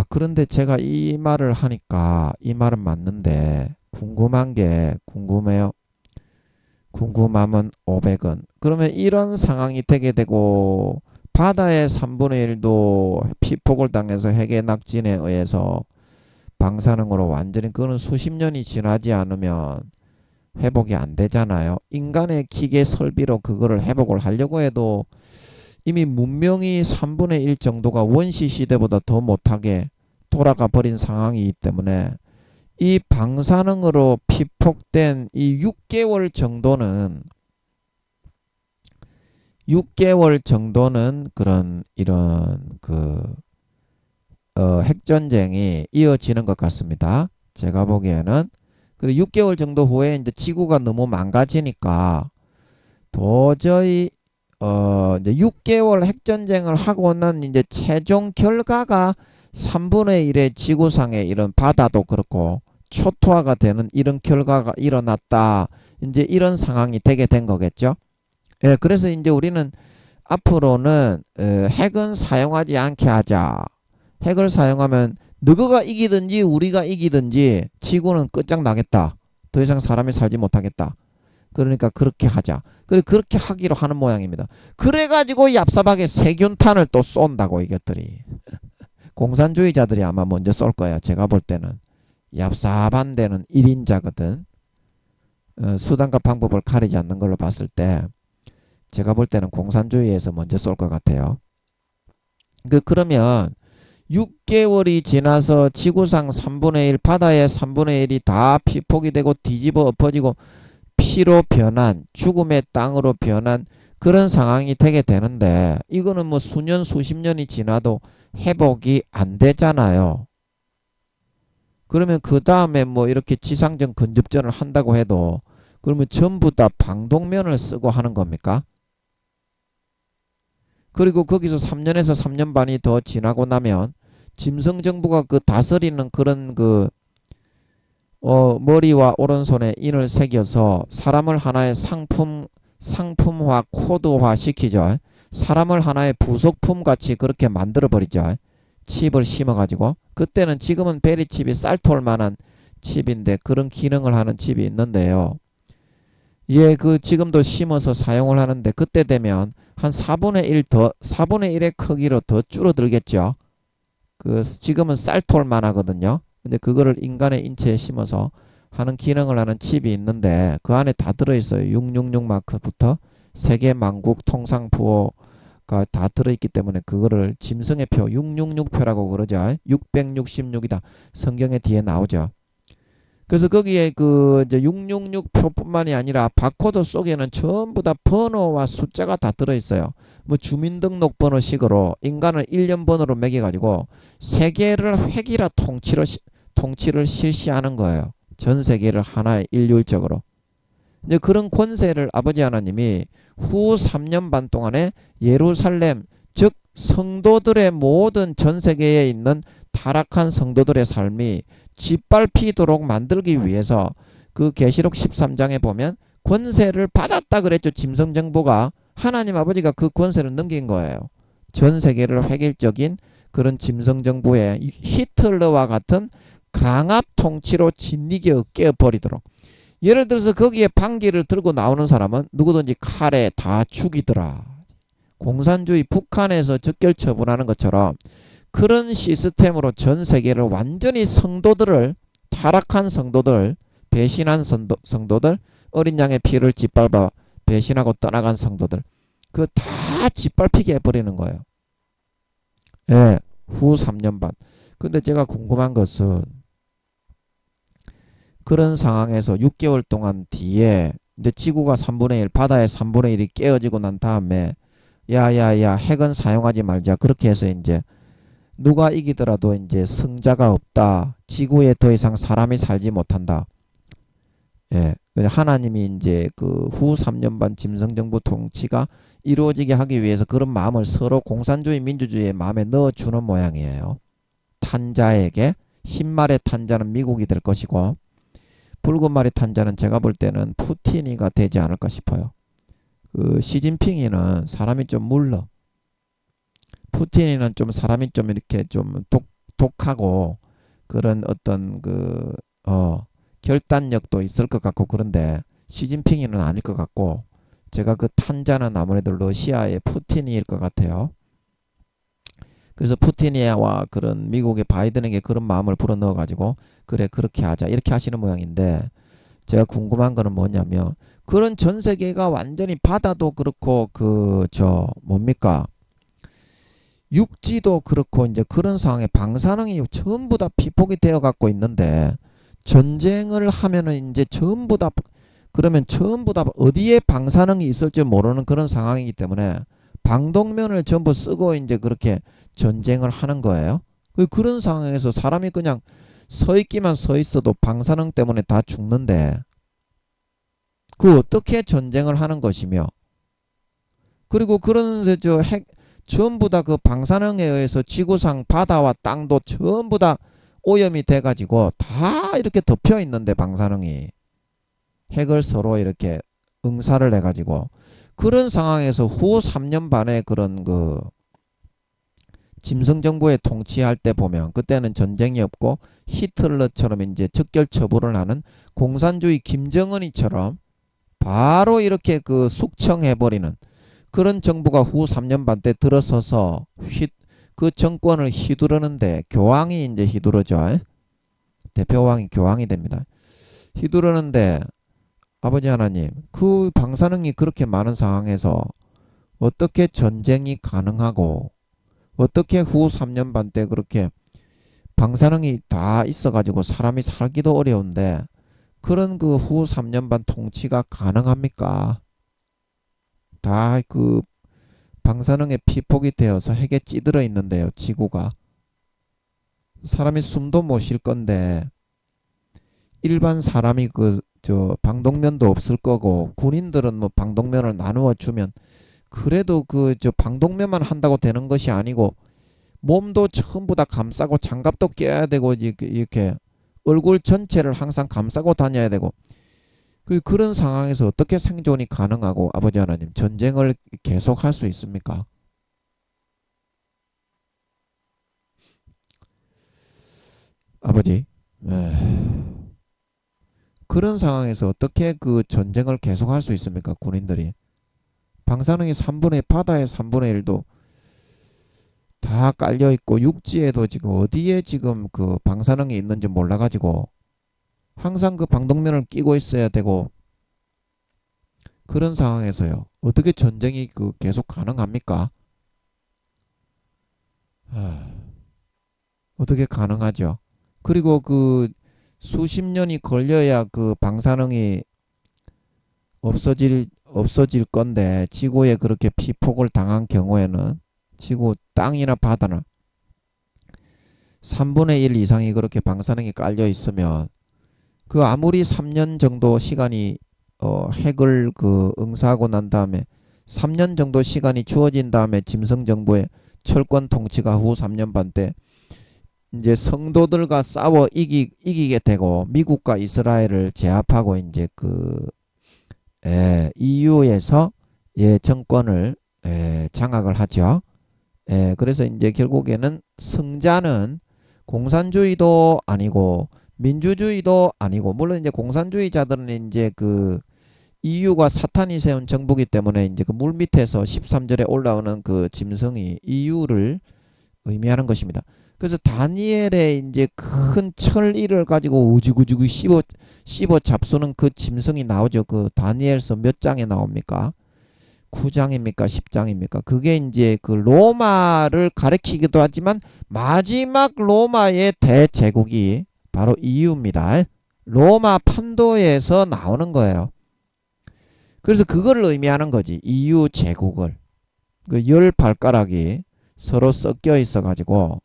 그런데 제가 이 말을 하니까 이 말은 맞는데 궁금한 게 궁금해요. 궁금하면 500원. 그러면 이런 상황이 되게 되고 바다의 3분의 1도 피폭을 당해서 핵의 낙진에 의해서 방사능으로 완전히 그거는 수십 년이 지나지 않으면 회복이 안 되잖아요. 인간의 기계 설비로 그거를 회복을 하려고 해도 이미 문명이 3분의 1 정도가 원시 시대보다 더 못하게 돌아가 버린 상황이기 때문에 이 방사능으로 피폭된 이 6개월 정도는 그런 이런 핵전쟁이 이어지는 것 같습니다. 제가 보기에는. 그리고 6개월 정도 후에 이제 지구가 너무 망가지니까 도저히 이제 6개월 핵전쟁을 하고는 이제 최종 결과가 3분의 1의 지구상의 이런 바다도 그렇고 초토화가 되는 이런 결과가 일어났다. 이제 이런 상황이 되게 된 거겠죠. 예, 그래서 이제 우리는 앞으로는 핵은 사용하지 않게 하자. 핵을 사용하면 너가 이기든지 우리가 이기든지 지구는 끝장나겠다. 더 이상 사람이 살지 못하겠다. 그러니까 그렇게 하자. 그렇게 하기로 하는 모양입니다. 그래가지고 얍삽하게 세균탄을 또 쏜다고 이것들이. 공산주의자들이 아마 먼저 쏠 거야. 제가 볼 때는. 얍삽한 데는 1인자거든. 수단과 방법을 가리지 않는 걸로 봤을 때 제가 볼 때는 공산주의에서 먼저 쏠 것 같아요. 그러면 6개월이 지나서 지구상 3분의 1, 바다의 3분의 1이 다 피폭이 되고 뒤집어 엎어지고 피로 변한, 죽음의 땅으로 변한 그런 상황이 되게 되는데 이거는 뭐 수년, 수십 년이 지나도 회복이 안 되잖아요. 그러면 그 다음에 뭐 이렇게 지상전 근접전을 한다고 해도 그러면 전부 다 방독면을 쓰고 하는 겁니까? 그리고 거기서 3년에서 3년 반이 더 지나고 나면 짐승 정부가 그 다스리는 그런 머리와 오른손에 인을 새겨서 사람을 하나의 상품화, 코드화 시키죠. 사람을 하나의 부속품 같이 그렇게 만들어 버리죠. 칩을 심어가지고. 그때는 지금은 베리칩이 쌀톨 만한 칩인데 그런 기능을 하는 칩이 있는데요. 예, 지금도 심어서 사용을 하는데 그때 되면 한 4분의 1의 크기로 더 줄어들겠죠. 지금은 쌀톨만 하거든요. 근데 그거를 인간의 인체에 심어서 하는 기능을 하는 칩이 있는데 그 안에 다 들어있어요. 666 마크부터 세계 만국 통상 부호가 다 들어있기 때문에 그거를 짐승의 표 666표라고 그러죠. 666이다. 성경에 뒤에 나오죠. 그래서 거기에 이제 666표뿐만이 아니라 바코드 속에는 전부 다 번호와 숫자가 다 들어있어요. 뭐 주민등록번호식으로 인간을 1년번호로 매겨가지고 세계를 획일화 통치를 실시하는 거예요. 전 세계를 하나의 일률적으로. 이제 그런 권세를 아버지 하나님이 후 3년 반 동안에 예루살렘, 즉 성도들의 모든 전 세계에 있는 타락한 성도들의 삶이 짓밟히도록 만들기 위해서 그 계시록 13장에 보면 권세를 받았다 그랬죠. 짐승정부가 하나님 아버지가 그 권세를 넘긴 거예요. 전 세계를 획일적인 그런 짐승정부의 히틀러와 같은 강압 통치로 진리게 깨버리도록. 예를 들어서 거기에 방귀를 들고 나오는 사람은 누구든지 칼에 다 죽이더라. 공산주의 북한에서 적결 처분하는 것처럼 그런 시스템으로 전 세계를 완전히 성도들을, 타락한 성도들, 배신한 성도들, 어린 양의 피를 짓밟아 배신하고 떠나간 성도들, 그 다 짓밟히게 해버리는 거예요. 예, 후 3년 반. 근데 제가 궁금한 것은 그런 상황에서 6개월 동안 뒤에 이제 지구가 3분의 1, 바다의 3분의 1이 깨어지고 난 다음에 야야야 핵은 사용하지 말자. 그렇게 해서 이제 누가 이기더라도 이제 승자가 없다. 지구에 더 이상 사람이 살지 못한다. 예. 하나님이 이제 그 후 3년 반 짐승정부 통치가 이루어지게 하기 위해서 그런 마음을 서로 공산주의 민주주의의 마음에 넣어주는 모양이에요. 탄자에게 흰말의 탄자는 미국이 될 것이고 붉은 말의 탄자는 제가 볼 때는 푸틴이가 되지 않을까 싶어요. 그 시진핑이는 사람이 좀 물러. 푸틴이는 좀 사람이 좀 이렇게 좀 독하고 그런 어떤 그 결단력도 있을 것 같고 그런데 시진핑이는 아닐 것 같고 제가 그 탄자는 아무래도 러시아의 푸틴일 것 같아요. 그래서 푸틴이와 그런 미국의 바이든에게 그런 마음을 불어넣어 가지고 그래 그렇게 하자 이렇게 하시는 모양인데 제가 궁금한 거는 뭐냐면 그런 전 세계가 완전히 바다도 그렇고 그 뭡니까 육지도 그렇고 이제 그런 상황에 방사능이 전부 다 피폭이 되어 갖고 있는데 전쟁을 하면은 이제 전부 다 그러면 전부 다 어디에 방사능이 있을지 모르는 그런 상황이기 때문에 방독면을 전부 쓰고 이제 그렇게 전쟁을 하는 거예요. 그런 상황에서 사람이 그냥 서 있기만 서 있어도 방사능 때문에 다 죽는데 그 어떻게 전쟁을 하는 것이며 그리고 그런 핵 전부 다 그 방사능에 의해서 지구상 바다와 땅도 전부 다 오염이 돼가지고 다 이렇게 덮여 있는데 방사능이 핵을 서로 이렇게 응사를 해가지고 그런 상황에서 후 3년 반의 그런 그 짐승정부의 통치할 때 보면 그때는 전쟁이 없고 히틀러처럼 이제 적결 처분을 하는 공산주의 김정은이처럼 바로 이렇게 그 숙청해버리는 그런 정부가 후 3년 반 때 들어서서 그 정권을 휘두르는데 교황이 이제 휘두르죠. 대표왕이 교황이 됩니다. 휘두르는데 아버지 하나님 그 방사능이 그렇게 많은 상황에서 어떻게 전쟁이 가능하고 어떻게 후 3년 반 때 그렇게 방사능이 다 있어가지고 사람이 살기도 어려운데 그런 그 후 3년 반 통치가 가능합니까? 다 그 방사능에 피폭이 되어서 핵에 찌들어 있는데요. 지구가. 사람이 숨도 못 쉴 건데 일반 사람이 방독면도 없을 거고 군인들은 뭐 방독면을 나누어 주면 그래도 방독면만 한다고 되는 것이 아니고 몸도 전부 다 감싸고 장갑도 껴야 되고 이렇게 얼굴 전체를 항상 감싸고 다녀야 되고 그런 상황에서 어떻게 생존이 가능하고 아버지 하나님 전쟁을 계속할 수 있습니까? 아버지 그런 상황에서 어떻게 그 전쟁을 계속할 수 있습니까? 군인들이 방사능이 바다의 3분의 1도 다 깔려 있고 육지에도 지금 어디에 지금 그 방사능이 있는지 몰라 가지고 항상 그 방독면을 끼고 있어야 되고 그런 상황에서요. 어떻게 전쟁이 계속 가능합니까? 어떻게 가능하죠? 그리고 수십 년이 걸려야 그 방사능이 없어질 건데 지구에 그렇게 피폭을 당한 경우에는 지구 땅이나 바다나 3분의 1 이상이 그렇게 방사능이 깔려 있으면 아무리 3년 정도 시간이 핵을 응사하고 난 다음에 3년 정도 시간이 주어진 다음에 짐승정부의 철권 통치가 후 3년 반 때 이제 성도들과 싸워 이기게 되고 미국과 이스라엘을 제압하고 이제 EU에서 정권을 장악을 하죠. 그래서 이제 결국에는 승자는 공산주의도 아니고 민주주의도 아니고, 물론 이제 공산주의자들은 이제 EU가 사탄이 세운 정부기 때문에 이제 물 밑에서 13절에 올라오는 짐승이 EU를 의미하는 것입니다. 그래서 다니엘의 이제 큰 철이를 가지고 우지구지구 씹어 잡수는 짐승이 나오죠. 다니엘서 몇 장에 나옵니까? 9장입니까? 10장입니까? 그게 이제 로마를 가리키기도 하지만 마지막 로마의 대제국이 바로 EU입니다. 로마 판도에서 나오는 거예요. 그래서 그거를 의미하는 거지. EU 제국을. 열 발가락이 서로 섞여 있어 가지고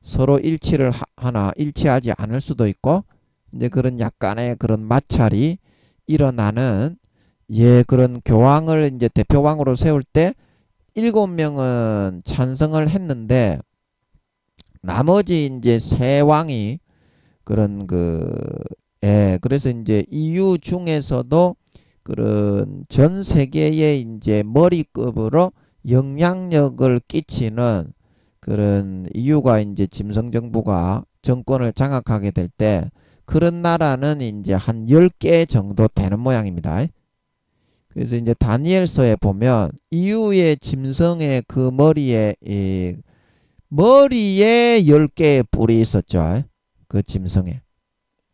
서로 일치하지 않을 수도 있고, 이제 그런 약간의 그런 마찰이 일어나는 그런 교황을 이제 대표왕으로 세울 때 7명은 찬성을 했는데 나머지 이제 세 왕이 그런 그래서 이제 EU 중에서도 그런 전 세계에 이제 머리급으로 영향력을 끼치는 그런 EU가 이제 짐승정부가 정권을 장악하게 될 때 그런 나라는 이제 한 10개 정도 되는 모양입니다. 그래서 이제 다니엘서에 보면 EU의 짐승의 머리에 10개의 뿔이 있었죠. 그 짐승에.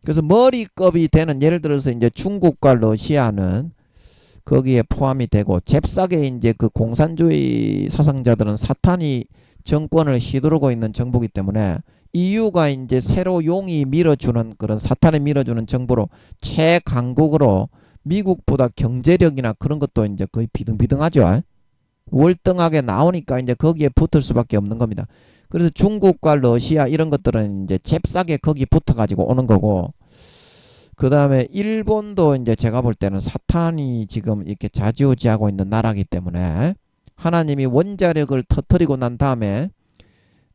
그래서 머리급이 되는, 예를 들어서 이제 중국과 러시아는 거기에 포함이 되고, 잽싸게 이제 공산주의 사상자들은 사탄이 정권을 휘두르고 있는 정부이기 때문에 EU가 이제 새로 용이 밀어주는 그런 사탄이 밀어주는 정부로 최강국으로, 미국보다 경제력이나 그런 것도 이제 거의 비등비등하죠. 월등하게 나오니까 이제 거기에 붙을 수밖에 없는 겁니다. 그래서 중국과 러시아 이런 것들은 이제 잽싸게 거기 붙어가지고 오는 거고, 그 다음에 일본도 이제 제가 볼 때는 사탄이 지금 이렇게 좌지우지하고 있는 나라이기 때문에 하나님이 원자력을 터뜨리고 난 다음에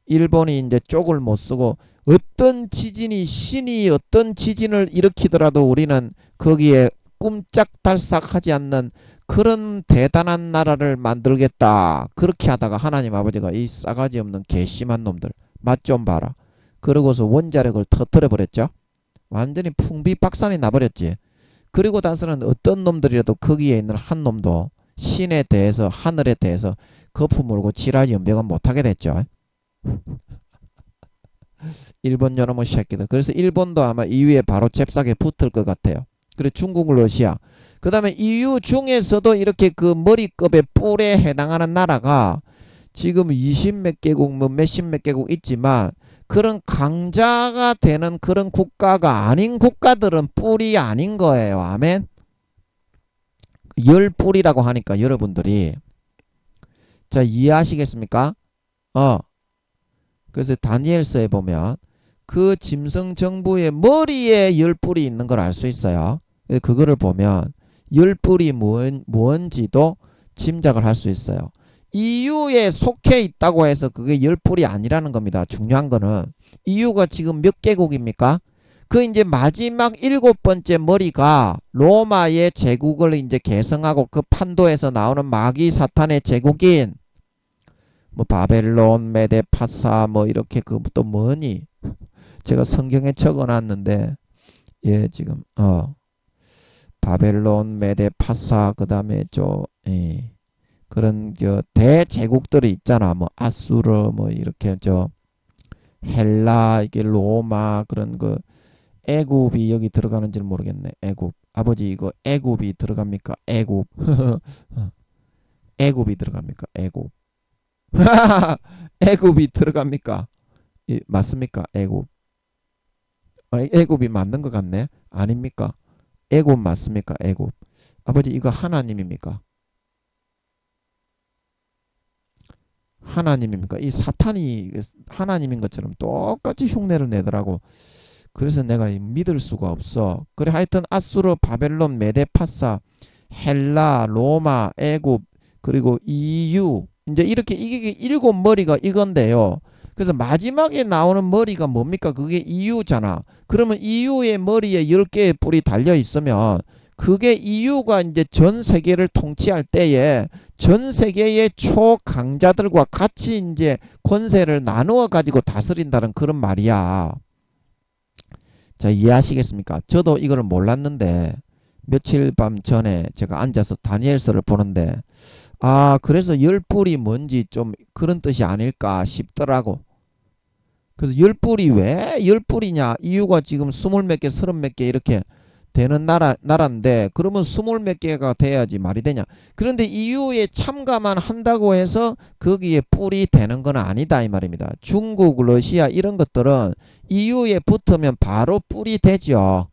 일본이 이제 쪽을 못 쓰고, 어떤 지진이, 신이 어떤 지진을 일으키더라도 우리는 거기에 꼼짝달싹하지 않는 그런 대단한 나라를 만들겠다. 그렇게 하다가 하나님 아버지가 이 싸가지 없는 괘씸한 놈들 맛 좀 봐라. 그러고서 원자력을 터뜨려 버렸죠. 완전히 풍비박산이 나버렸지. 그리고 나서는 어떤 놈들이라도 거기에 있는 한 놈도 신에 대해서, 하늘에 대해서 거품 물고 지랄 연병은 못하게 됐죠. 일본 요놈의 새끼들. 그래서 일본도 아마 EU에 바로 잽싸게 붙을 것 같아요. 그리고 중국, 러시아. 그 다음에 EU 중에서도 이렇게 머리급의 뿔에 해당하는 나라가 지금 20몇 개국, 몇십 개국 있지만 그런 강자가 되는 그런 국가가 아닌 국가들은 뿔이 아닌 거예요. 아멘. 열 뿔이라고 하니까 여러분들이 자, 이해하시겠습니까? 그래서 다니엘서에 보면 그 짐승 정부의 머리에 열 뿔이 있는 걸 알 수 있어요. 그거를 보면 열 뿔이 뭔지도 짐작을 할 수 있어요. EU에 속해 있다고 해서 그게 열 뿔이 아니라는 겁니다. 중요한 거는 EU가 지금 몇 개국입니까? 그 이제 마지막 7번째 머리가 로마의 제국을 이제 개성하고 그 판도에서 나오는 마귀 사탄의 제국인 뭐 바벨론, 메데, 파사 뭐 이렇게 또 뭐니? 제가 성경에 적어놨는데 지금 바벨론, 메데, 파사 그다음에 그런 대제국들이 있잖아. 뭐 아수르 뭐 이렇게 헬라, 이게 로마, 그런 애굽이 여기 들어가는지는 모르겠네. 애굽. 아버지 이거 애굽이 들어갑니까? 애굽. 애굽이 들어갑니까? 애굽. 애굽이 들어갑니까? 맞습니까? 애굽. 애굽이 맞는 것 같네. 아닙니까? 애굽 맞습니까? 애굽. 아버지 이거 하나님입니까? 하나님입니까? 이 사탄이 하나님인 것처럼 똑같이 흉내를 내더라고. 그래서 내가 믿을 수가 없어. 그래 하여튼 아수르, 바벨론, 메데, 파사, 헬라, 로마, 애굽, 그리고 EU 이제 이렇게 이게 7머리가 이건데요. 그래서 마지막에 나오는 머리가 뭡니까? 그게 이유잖아. 그러면 이유의 머리에 10개의 뿔이 달려 있으면 그게 이유가 이제 전 세계를 통치할 때에 전 세계의 초강자들과 같이 이제 권세를 나누어 가지고 다스린다는 그런 말이야. 자, 이해하시겠습니까? 저도 이걸 몰랐는데 며칠 밤 전에 제가 앉아서 다니엘서를 보는데 그래서 열뿔이 뭔지 좀 그런 뜻이 아닐까 싶더라고. 그래서 열뿔이 왜 열뿔이냐? 이유가 지금 20몇 개, 30몇 개 이렇게 되는 나라인데 그러면 20몇 개가 돼야지 말이 되냐? 그런데 이유에 참가만 한다고 해서 거기에 뿔이 되는 건 아니다 이 말입니다. 중국, 러시아 이런 것들은 이유에 붙으면 바로 뿔이 되죠.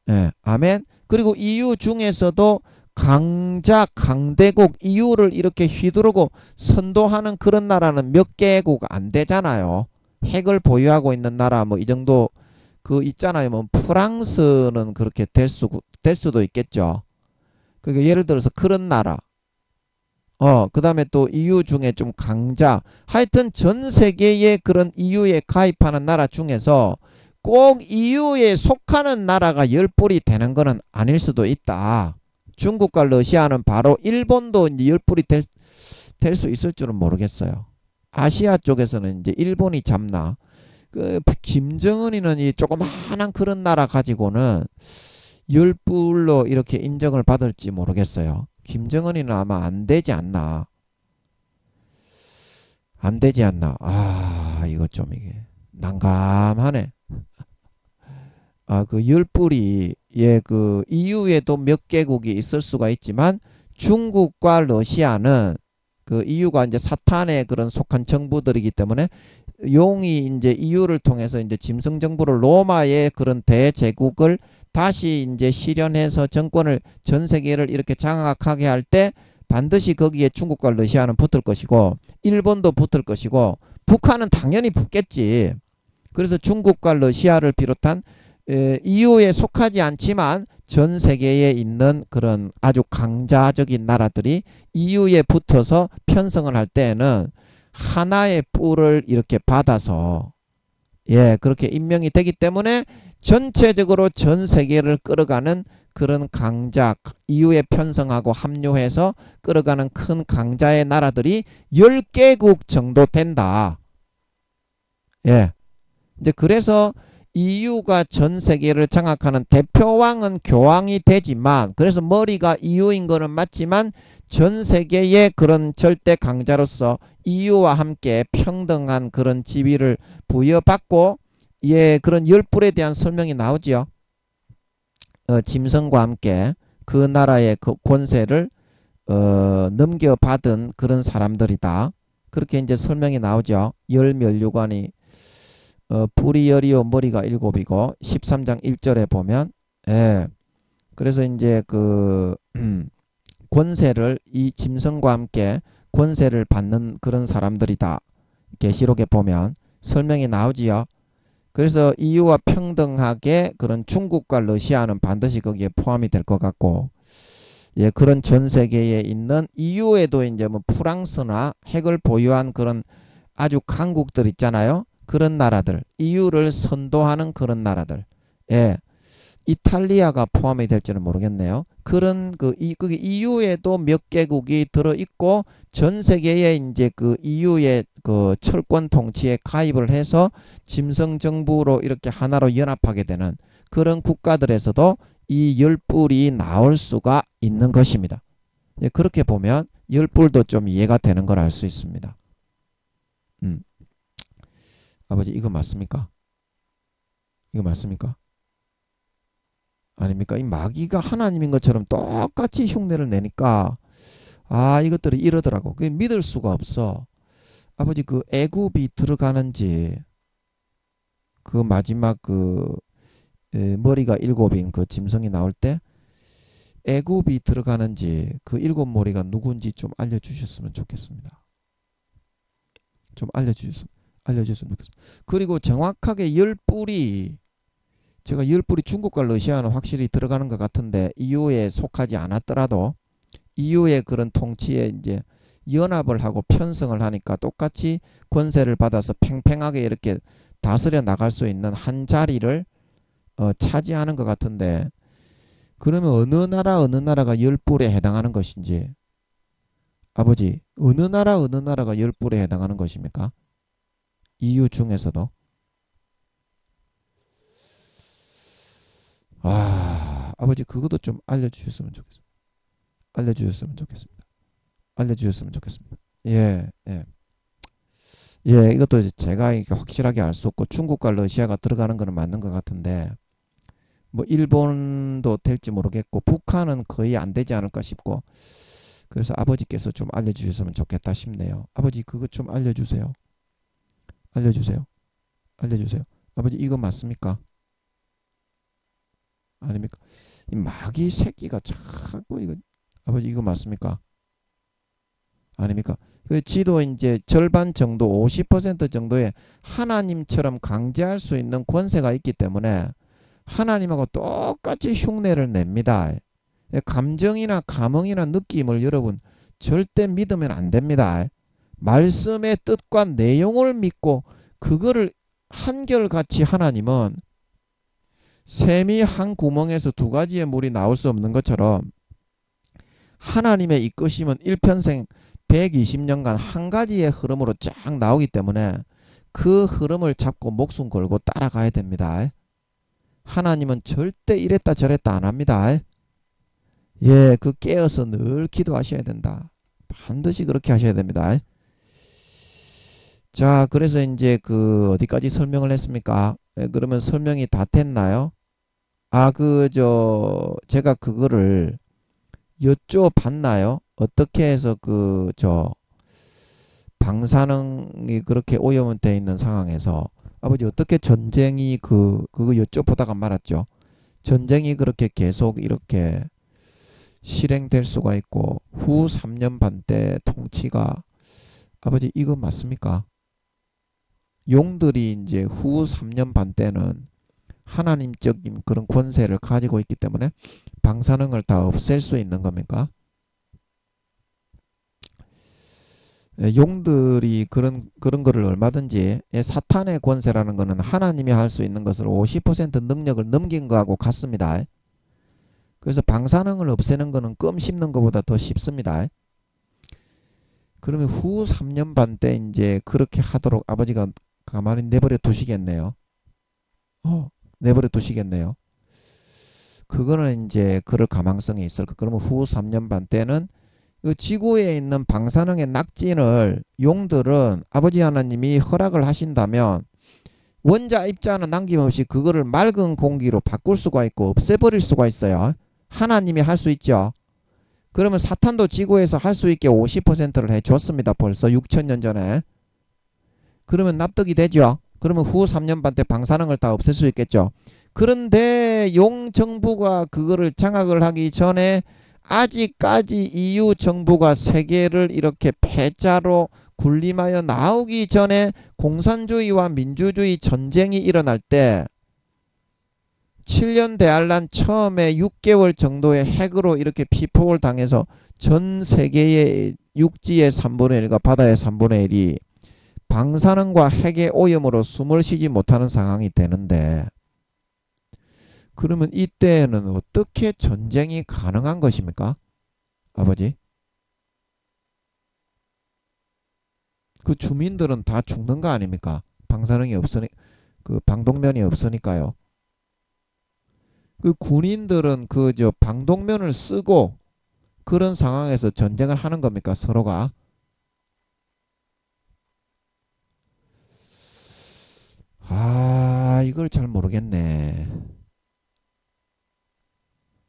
예, 아멘. 그리고 EU 중에서도 강자, 강대국, EU를 이렇게 휘두르고 선도하는 그런 나라는 몇 개국 안 되잖아요. 핵을 보유하고 있는 나라 뭐 이 정도 그 있잖아요. 뭐 프랑스는 그렇게 될 수도 있겠죠. 그러니까 예를 들어서 그런 나라. 그 다음에 또 EU 중에 좀 강자. 하여튼 전 세계의 그런 EU에 가입하는 나라 중에서 꼭 EU에 속하는 나라가 열뿔이 되는 것은 아닐 수도 있다. 중국과 러시아는 바로 일본도 이제 열뿔이 될 수 있을 줄은 모르겠어요. 아시아 쪽에서는 이제 일본이 잡나. 김정은이는 이 조그마한 그런 나라 가지고는 열불로 이렇게 인정을 받을지 모르겠어요. 김정은이는 아마 안 되지 않나. 안 되지 않나. 이거 좀 이게 난감하네. 그 열불이 그 EU에도 몇 개국이 있을 수가 있지만 중국과 러시아는 그 EU가 이제 사탄의 그런 속한 정부들이기 때문에 용이 이제 EU를 통해서 이제 짐승 정부를 로마의 그런 대제국을 다시 이제 실현해서 정권을 전 세계를 이렇게 장악하게 할 때 반드시 거기에 중국과 러시아는 붙을 것이고 일본도 붙을 것이고 북한은 당연히 붙겠지. 그래서 중국과 러시아를 비롯한 EU에 속하지 않지만 전 세계에 있는 그런 아주 강자적인 나라들이 EU에 붙어서 편성을 할 때에는 하나의 뿔을 이렇게 받아서 그렇게 임명이 되기 때문에 전체적으로 전 세계를 끌어가는 그런 강자, EU에 편성하고 합류해서 끌어가는 큰 강자의 나라들이 10개국 정도 된다. 이제 그래서 EU가 전 세계를 장악하는 대표왕은 교황이 되지만 그래서 머리가 EU인 거는 맞지만 전 세계의 그런 절대 강자로서 EU와 함께 평등한 그런 지위를 부여받고 그런 열불에 대한 설명이 나오지요. 짐승과 함께 그 나라의 그 권세를 넘겨받은 그런 사람들이다. 그렇게 이제 설명이 나오죠. 열면류관이 뿔이 열이요 머리가 7이고 13장 1절에 보면 그래서 이제 그 권세를 이 짐승과 함께 권세를 받는 그런 사람들이다. 계시록에 보면 설명이 나오지요. 그래서 EU와 평등하게 그런 중국과 러시아는 반드시 거기에 포함이 될 것 같고 그런 전 세계에 있는 EU에도 이제 뭐 프랑스나 핵을 보유한 그런 아주 강국들 있잖아요. 그런 나라들, EU를 선도하는 그런 나라들, 이탈리아가 포함이 될지는 모르겠네요. 그런 그게 EU에도 몇 개국이 들어 있고 전 세계에 이제 그 EU의 그 철권 통치에 가입을 해서 짐승 정부로 이렇게 하나로 연합하게 되는 그런 국가들에서도 이 열뿔이 나올 수가 있는 것입니다. 그렇게 보면 열뿔도 좀 이해가 되는 걸 알 수 있습니다. 아버지 이거 맞습니까? 이거 맞습니까? 아닙니까? 이 마귀가 하나님인 것처럼 똑같이 흉내를 내니까 이것들이 이러더라고. 그게 믿을 수가 없어. 아버지 그 애굽이 들어가는지 그 마지막 그 머리가 7인 그 짐승이 나올 때 애굽이 들어가는지 그 7머리가 누군지 좀 알려주셨으면 좋겠습니다. 좀 알려주셨으면 좋겠습니다. 그리고 정확하게 열뿔이 제가 열뿔이 중국과 러시아는 확실히 들어가는 것 같은데 EU에 속하지 않았더라도 EU의 그런 통치에 이제 연합을 하고 편성을 하니까 똑같이 권세를 받아서 팽팽하게 이렇게 다스려 나갈 수 있는 한 자리를 차지하는 것 같은데, 그러면 어느 나라가 열불에 해당하는 것인지, 아버지, 어느 나라가 열불에 해당하는 것입니까? EU 중에서도. 아버지, 그것도 좀 알려주셨으면 좋겠습니다. 알려주셨으면 좋겠습니다. 예, 예. 예, 이것도 제가 이게 확실하게 알 수 없고, 중국과 러시아가 들어가는 거는 맞는 것 같은데, 뭐 일본도 될지 모르겠고 북한은 거의 안 되지 않을까 싶고, 그래서 아버지께서 좀 알려주셨으면 좋겠다 싶네요. 아버지, 그거 좀 알려주세요. 알려주세요. 알려주세요. 아버지, 이거 맞습니까? 아닙니까? 이 마귀 새끼가 자꾸 이거, 아버지, 이거 맞습니까? 아닙니까? 그 지도 이제 절반 정도, 50% 정도의 하나님처럼 강제할 수 있는 권세가 있기 때문에 하나님하고 똑같이 흉내를 냅니다. 감정이나 감흥이나 느낌을 여러분 절대 믿으면 안 됩니다. 말씀의 뜻과 내용을 믿고 그거를 한결같이, 하나님은 샘이 한 구멍에서 두 가지의 물이 나올 수 없는 것처럼 하나님의 이끄심은 일평생 120년간 한 가지의 흐름으로 쫙 나오기 때문에 그 흐름을 잡고 목숨 걸고 따라가야 됩니다. 하나님은 절대 이랬다 저랬다 안 합니다. 예, 그 깨어서 늘 기도하셔야 된다. 반드시 그렇게 하셔야 됩니다. 자, 그래서 이제 그 어디까지 설명을 했습니까? 예, 그러면 설명이 다 됐나요? 제가 그거를 여쭤봤나요? 어떻게 해서 방사능이 그렇게 오염돼 있는 상황에서 아버지 어떻게 전쟁이 그거 여쭤보다가 말았죠. 전쟁이 그렇게 계속 이렇게 실행될 수가 있고 후 3년 반 때 통치가, 아버지 이거 맞습니까? 용들이 이제 후 3년 반 때는 하나님적인 그런 권세를 가지고 있기 때문에 방사능을 다 없앨 수 있는 겁니까? 용들이 그런 거를 얼마든지, 사탄의 권세라는 거는 하나님이 할 수 있는 것을 50% 능력을 넘긴 거하고 같습니다. 그래서 방사능을 없애는 거는 껌 씹는 것보다 더 쉽습니다. 그러면 후 3년 반 때 이제 그렇게 하도록 아버지가 가만히 내버려 두시겠네요. 내버려 두시겠네요. 그거는 이제 그럴 가망성이 있을 까. 그러면 후 3년 반 때는 그 지구에 있는 방사능의 낙진을 용들은 아버지 하나님이 허락을 하신다면 원자 입자는 남김없이 그거를 맑은 공기로 바꿀 수가 있고 없애버릴 수가 있어요. 하나님이 할 수 있죠. 그러면 사탄도 지구에서 할 수 있게 50%를 해줬습니다. 벌써 6천년 전에. 그러면 납득이 되죠. 그러면 후 3년 반 때 방사능을 다 없앨 수 있겠죠. 그런데 용 정부가 그거를 장악을 하기 전에 아직까지 EU 정부가 세계를 이렇게 패자로 군림하여 나오기 전에 공산주의와 민주주의 전쟁이 일어날 때 7년 대환란 처음에 6개월 정도의 핵으로 이렇게 피폭을 당해서 전 세계의 육지의 3분의 1과 바다의 3분의 1이 방사능과 핵의 오염으로 숨을 쉬지 못하는 상황이 되는데, 그러면 이때에는 어떻게 전쟁이 가능한 것입니까? 아버지? 그 주민들은 다 죽는 거 아닙니까? 방사능이 없으니, 그 방독면이 없으니까요. 그 군인들은 방독면을 쓰고 그런 상황에서 전쟁을 하는 겁니까? 서로가? 이걸 잘 모르겠네.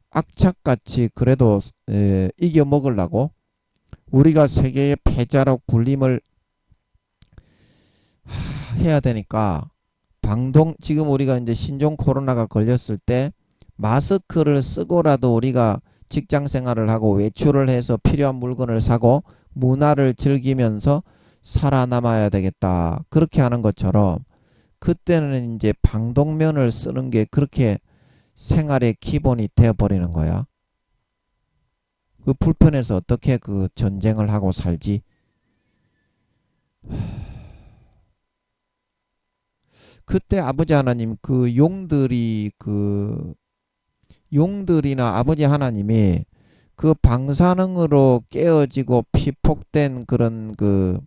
악착같이 그래도 이겨 먹으려고 우리가 세계의 패자로 군림을 해야 되니까 지금 우리가 이제 신종 코로나가 걸렸을 때 마스크를 쓰고라도 우리가 직장 생활을 하고 외출을 해서 필요한 물건을 사고 문화를 즐기면서 살아남아야 되겠다. 그렇게 하는 것처럼 그때는 이제 방독면을 쓰는 게 그렇게 생활의 기본이 되어버리는 거야. 그 불편해서 어떻게 그 전쟁을 하고 살지? 그때 아버지 하나님 그 용들이나 아버지 하나님이 그 방사능으로 깨어지고 피폭된 그런 그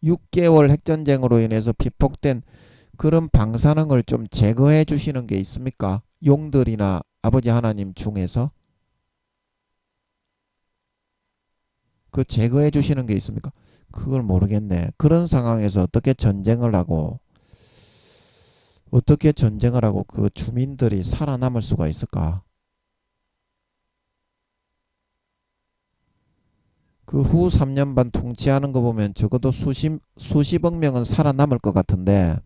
6개월 핵전쟁으로 인해서 피폭된 그런 방사능을 좀 제거해 주시는 게 있습니까? 용들이나 아버지 하나님 중에서 그 제거해 주시는 게 있습니까? 그걸 모르겠네. 그런 상황에서 어떻게 전쟁을 하고 그 주민들이 살아남을 수가 있을까? 그 후 3년 반 통치하는 거 보면 적어도 수십억 명은 살아남을 것 같은데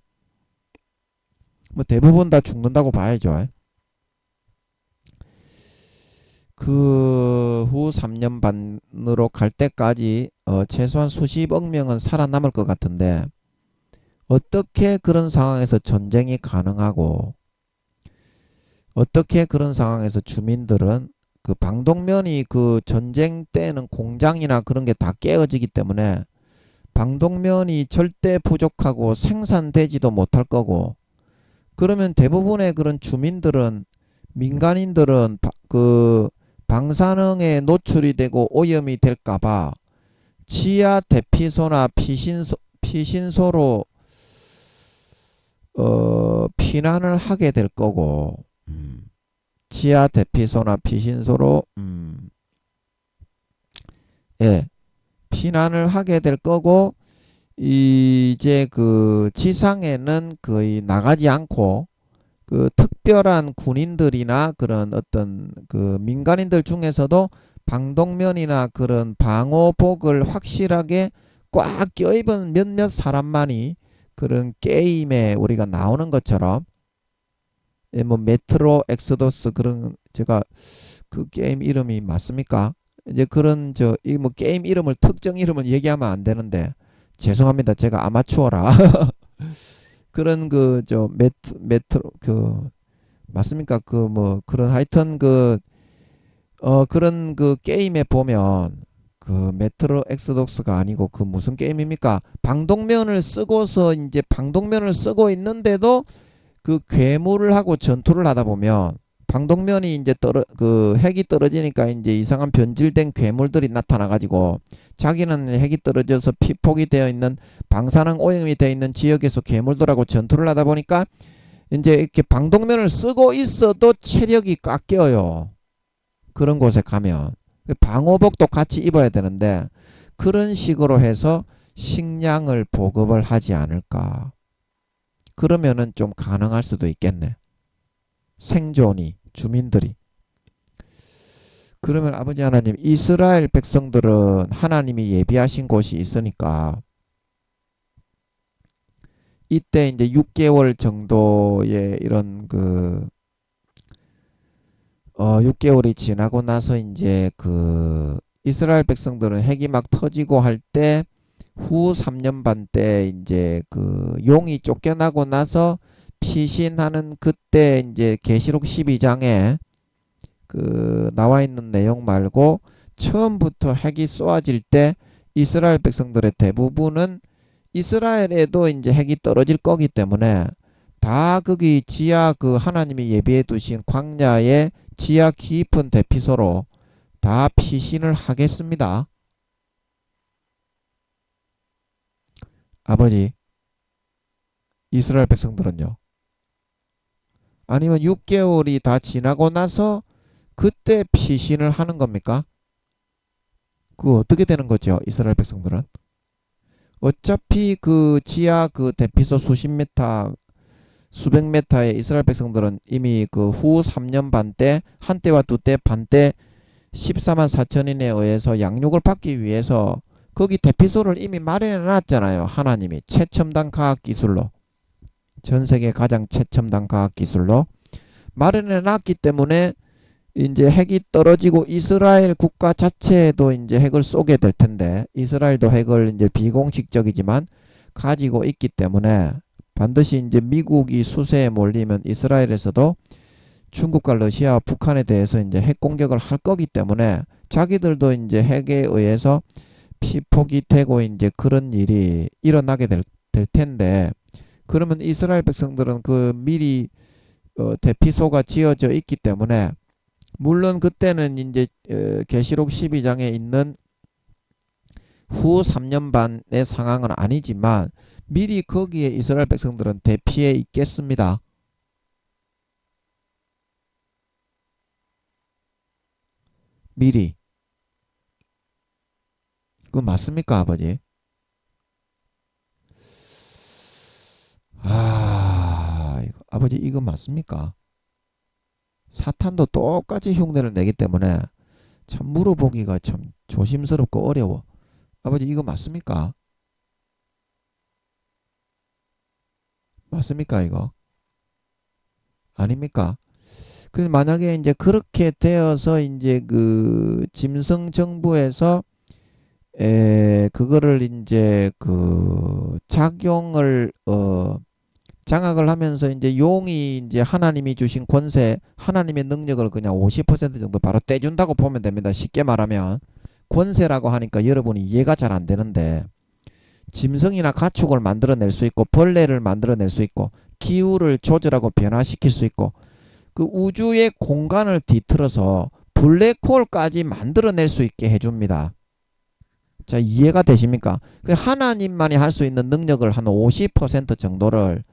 뭐 대부분 다 죽는다고 봐야죠. 그 후 3년 반으로 갈 때까지 최소한 수십억 명은 살아남을 것 같은데 어떻게 그런 상황에서 전쟁이 가능하고 어떻게 그런 상황에서 주민들은 그 방독면이 그 전쟁 때는 공장이나 그런 게 다 깨어지기 때문에 방독면이 절대 부족하고 생산되지도 못할 거고 그러면 대부분의 그런 주민들은 민간인들은 그 방사능에 노출이 되고 오염이 될까봐 지하 대피소나 피신소로 피난을 하게 될 거고 지하 대피소나 피신소로 예, 피난을 하게 될 거고 이제 그 지상에는 거의 나가지 않고 그 특별한 군인들이나 그런 어떤 그 민간인들 중에서도 방독면이나 그런 방호복을 확실하게 꽉 껴입은 몇몇 사람만이 그런 게임에 우리가 나오는 것처럼 뭐 메트로 엑소더스 그런 제가 그 게임 이름이 맞습니까? 이제 그런 저 이 뭐 게임 이름을 특정 이름을 얘기하면 안 되는데 죄송합니다. 제가 아마추어라. 그런 그 저 메트로 그 맞습니까? 그 뭐 그런 하여튼 그 그런 그 게임에 보면 그 메트로 엑소독스가 아니고 그 무슨 게임입니까? 방독면을 쓰고서 이제 방독면을 쓰고 있는데도 그 괴물을 하고 전투를 하다 보면 방독면이 이제 그 핵이 떨어지니까 이제 이상한 변질된 괴물들이 나타나 가지고 자기는 핵이 떨어져서 피폭이 되어 있는 방사능 오염이 되어 있는 지역에서 괴물들하고 전투를 하다 보니까 이제 이렇게 방독면을 쓰고 있어도 체력이 깎여요. 그런 곳에 가면 방호복도 같이 입어야 되는데 그런 식으로 해서 식량을 보급을 하지 않을까. 그러면은 좀 가능할 수도 있겠네. 생존이 주민들이. 그러면 아버지 하나님 이스라엘 백성들은 하나님이 예비하신 곳이 있으니까 이때 이제 6개월 정도의 이런 그 6개월이 지나고 나서 이제 그 이스라엘 백성들은 핵이 막 터지고 할 때 후 3년 반 때 이제 그 용이 쫓겨나고 나서 피신하는 그때 이제 계시록 12장에 그 나와 있는 내용 말고 처음부터 핵이 쏘아질 때 이스라엘 백성들의 대부분은 이스라엘에도 이제 핵이 떨어질 거기 때문에 다 거기 지하 그 하나님이 예비해 두신 광야의 지하 깊은 대피소로 다 피신을 하겠습니다. 아버지, 이스라엘 백성들은요. 아니면 6개월이 다 지나고 나서 그때 피신을 하는 겁니까? 그거 어떻게 되는 거죠? 이스라엘 백성들은? 어차피 그 지하 그 대피소 수백 메타의 이스라엘 백성들은 이미 그 후 3년 반 때 한때와 두때 반때 14만 4천인에 의해서 양육을 받기 위해서 거기 대피소를 이미 마련해 놨잖아요. 하나님이 최첨단 과학 기술로 전 세계 가장 최첨단 과학 기술로 마련해 놨기 때문에 이제 핵이 떨어지고 이스라엘 국가 자체에도 이제 핵을 쏘게 될 텐데 이스라엘도 핵을 이제 비공식적이지만 가지고 있기 때문에 반드시 이제 미국이 수세에 몰리면 이스라엘에서도 중국과 러시아와 북한에 대해서 이제 핵 공격을 할 거기 때문에 자기들도 이제 핵에 의해서 피폭이 되고 이제 그런 일이 일어나게 될 텐데, 그러면 이스라엘 백성들은 그 미리 대피소가 지어져 있기 때문에, 물론 그때는 이제 계시록 12장에 있는 후 3년 반의 상황은 아니지만 미리 거기에 이스라엘 백성들은 대피해 있겠습니다. 미리. 그거 맞습니까, 아버지? 아버지 이거 맞습니까? 사탄도 똑같이 흉내를 내기 때문에 참 물어보기가 참 조심스럽고 어려워. 아버지 이거 맞습니까? 맞습니까 이거? 아닙니까? 그 만약에 이제 그렇게 되어서 이제 그 짐승 정부에서 그거를 이제 그 작용을 장악을 하면서 이제 용이 이제 하나님이 주신 권세, 하나님의 능력을 그냥 50% 정도 바로 떼준다고 보면 됩니다. 쉽게 말하면 권세라고 하니까 여러분이 이해가 잘 안 되는데, 짐승이나 가축을 만들어낼 수 있고 벌레를 만들어낼 수 있고 기후를 조절하고 변화시킬 수 있고 그 우주의 공간을 뒤틀어서 블랙홀까지 만들어낼 수 있게 해줍니다. 자, 이해가 되십니까? 그 하나님만이 할 수 있는 능력을 한 50% 정도를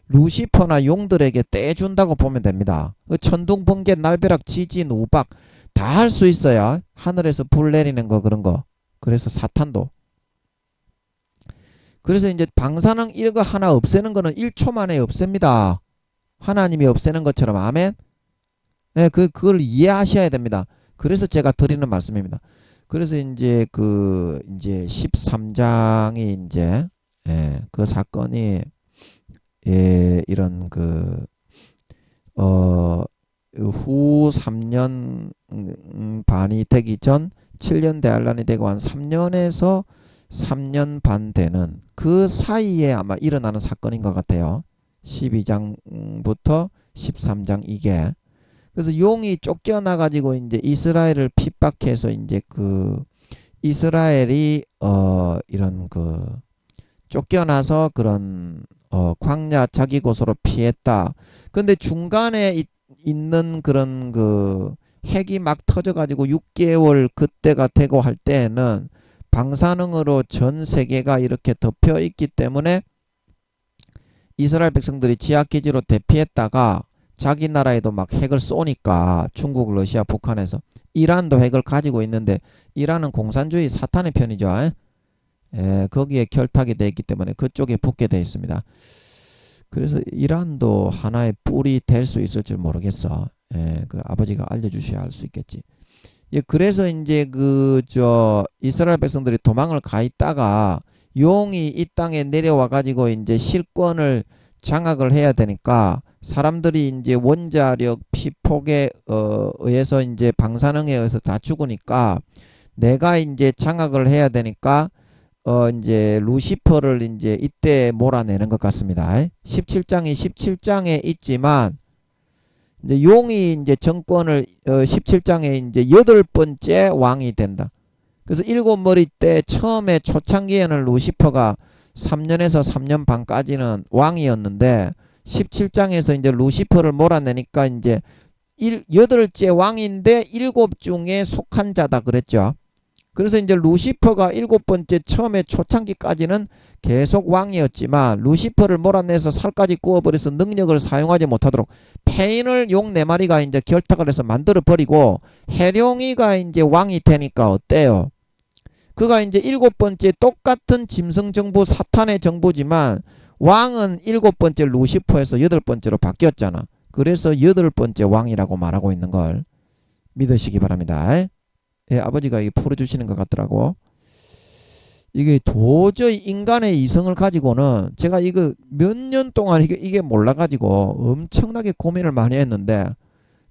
루시퍼나 용들에게 떼준다고 보면 됩니다. 그 천둥, 번개, 날벼락, 지진, 우박 다 할 수 있어야 하늘에서 불 내리는 거 그런 거. 그래서 사탄도. 그래서 이제 방사능 이거 하나 없애는 거는 1초 만에 없앱니다. 하나님이 없애는 것처럼. 아멘. 네, 그걸 이해하셔야 됩니다. 그래서 제가 드리는 말씀입니다. 그래서 이제 이제 13장이 이제 그 사건이 이런 후 3년 반이 되기 전 7년 대환란이 되고 한 3년에서 3년 반 되는 그 사이에 아마 일어나는 사건인 것 같아요. 12장부터 13장 이게. 그래서 용이 쫓겨나 가지고 이제 이스라엘을 핍박해서 이제 이스라엘이 이런 쫓겨나서 그런 광야 자기 곳으로 피했다. 근데 중간에 있는 그런 핵이 막 터져 가지고 6개월 그때가 되고 할 때에는 방사능으로 전 세계가 이렇게 덮여 있기 때문에 이스라엘 백성들이 지하기지로 대피했다가 자기 나라에도 막 핵을 쏘니까 중국, 러시아, 북한에서 이란도 핵을 가지고 있는데 이란은 공산주의 사탄의 편이죠. 거기에 결탁이 되어 있기 때문에 그쪽에 붙게 되어 있습니다. 그래서 이란도 하나의 뿔이 될 수 있을지 모르겠어. 그 아버지가 알려주셔야 알 수 있겠지. 그래서 이제 이스라엘 백성들이 도망을 가 있다가 용이 이 땅에 내려와 가지고 이제 실권을 장악을 해야 되니까 사람들이 이제 원자력 피폭에 의해서 이제 방사능에 의해서 다 죽으니까 내가 이제 장악을 해야 되니까 이제 루시퍼를 이제 이때 몰아내는 것 같습니다. 17장에 있지만 이제 용이 이제 정권을 17장에 이제 8번째 왕이 된다. 그래서 7머리 때 처음에 초창기에는 루시퍼가 3년에서 3년 반까지는 왕이었는데 17장에서 이제 루시퍼를 몰아내니까 이제 8째 왕인데 7 중에 속한 자다 그랬죠. 그래서 이제 루시퍼가 7번째 처음에 초창기까지는 계속 왕이었지만 루시퍼를 몰아내서 살까지 구워버려서 능력을 사용하지 못하도록 페인을 용 4마리가 이제 결탁을 해서 만들어버리고 해룡이가 이제 왕이 되니까 어때요? 그가 이제 7번째 똑같은 짐승 정부 사탄의 정부지만 왕은 7번째 루시퍼에서 8번째로 바뀌었잖아. 그래서 8번째 왕이라고 말하고 있는 걸 믿으시기 바랍니다. 아버지가 이게 풀어주시는 것 같더라고. 이게 도저히 인간의 이성을 가지고는 제가 이거 몇 년 동안 이게 몰라가지고 엄청나게 고민을 많이 했는데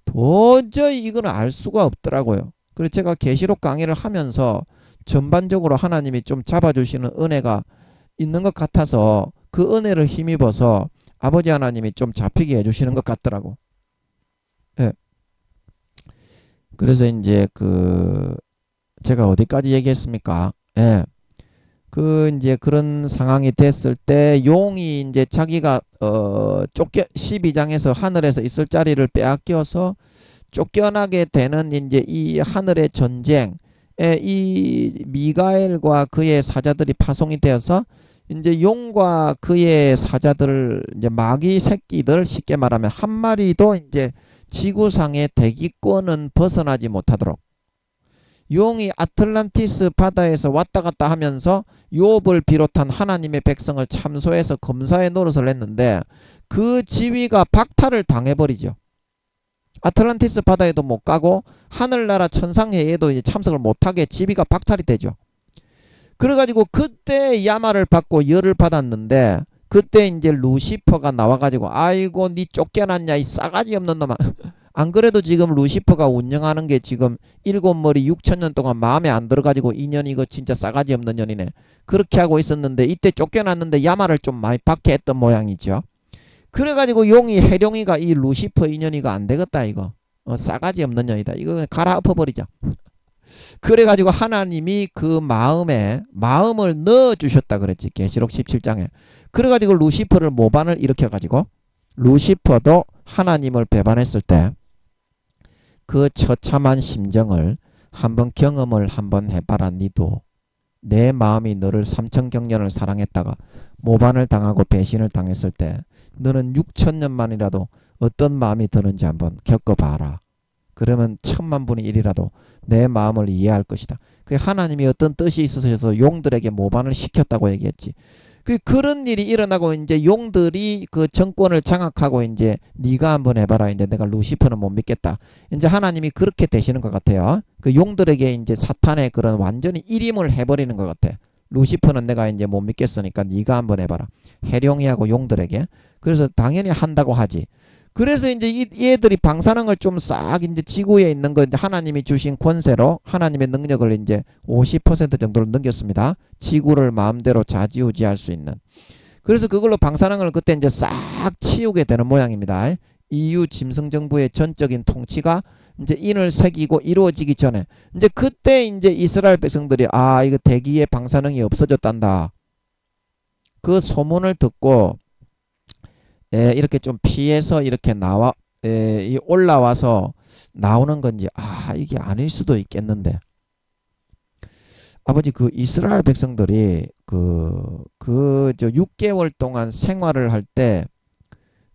도저히 이거는 알 수가 없더라고요. 그래서 제가 계시록 강의를 하면서 전반적으로 하나님이 좀 잡아주시는 은혜가 있는 것 같아서 그 은혜를 힘입어서 아버지 하나님이 좀 잡히게 해주시는 것 같더라고. 그래서 이제 제가 어디까지 얘기했습니까? 예. 그 이제 그런 상황이 됐을 때 용이 이제 자기가 쫓겨 12장에서 하늘에서 있을 자리를 빼앗겨서 쫓겨나게 되는 이제 이 하늘의 전쟁에 이 미가엘과 그의 사자들이 파송이 되어서 이제 용과 그의 사자들 이제 마귀 새끼들 쉽게 말하면 한 마리도 이제 지구상의 대기권은 벗어나지 못하도록 용이 아틀란티스 바다에서 왔다 갔다 하면서 욥을 비롯한 하나님의 백성을 참소해서 검사의 노릇을 했는데 그 지위가 박탈을 당해버리죠. 아틀란티스 바다에도 못 가고 하늘나라 천상회의에도 이제 참석을 못하게 지위가 박탈이 되죠. 그래가지고 그때 야마를 받고 열을 받았는데 그때 이제 루시퍼가 나와가지고 아이고 니 쫓겨났냐 이 싸가지 없는 놈아. 안 그래도 지금 루시퍼가 운영하는 게 지금 7머리 6천년 동안 마음에 안 들어가지고 이 년 이거 진짜 싸가지 없는 년이네. 그렇게 하고 있었는데 이때 쫓겨났는데 야마를 좀 많이 받게 했던 모양이죠. 그래가지고 용이 해룡이가 이 루시퍼 인연이가 안 되겠다 이거. 싸가지 없는 년이다. 이거 갈아엎어버리자. 그래가지고 하나님이 그 마음을 넣어주셨다 그랬지. 계시록 17장에. 그래가지고 루시퍼를 모반을 일으켜가지고 루시퍼도 하나님을 배반했을 때 그 처참한 심정을 한번 경험을 한번 해봐라. 니도 내 마음이 너를 3천경년을 사랑했다가 모반을 당하고 배신을 당했을 때 너는 6천년만이라도 어떤 마음이 드는지 한번 겪어봐라. 그러면 10,000,000분의 1이라도 내 마음을 이해할 것이다. 그 하나님이 어떤 뜻이 있어서 용들에게 모반을 시켰다고 얘기했지. 그런 일이 일어나고 이제 용들이 그 정권을 장악하고 이제 네가 한번 해봐라. 이제 내가 루시퍼는 못 믿겠다. 이제 하나님이 그렇게 되시는 것 같아요. 그 용들에게 이제 사탄의 그런 완전히 일임을 해버리는 것 같아. 루시퍼는 내가 이제 못 믿겠으니까 네가 한번 해봐라. 해룡이하고 용들에게. 그래서 당연히 한다고 하지. 그래서 이제 이 얘들이 방사능을 좀 싹 이제 지구에 있는 거 이제 하나님이 주신 권세로 하나님의 능력을 이제 50% 정도를 넘겼습니다. 지구를 마음대로 좌지우지할 수 있는. 그래서 그걸로 방사능을 그때 이제 싹 치우게 되는 모양입니다. EU 짐승 정부의 전적인 통치가 이제 인을 새기고 이루어지기 전에 이제 그때 이제 이스라엘 백성들이 아 이거 대기에 방사능이 없어졌단다. 그 소문을 듣고 이렇게 좀 피해서 이렇게 올라와서 나오는 건지 아 이게 아닐 수도 있겠는데 아버지 그 이스라엘 백성들이 저 6개월 동안 생활을 할 때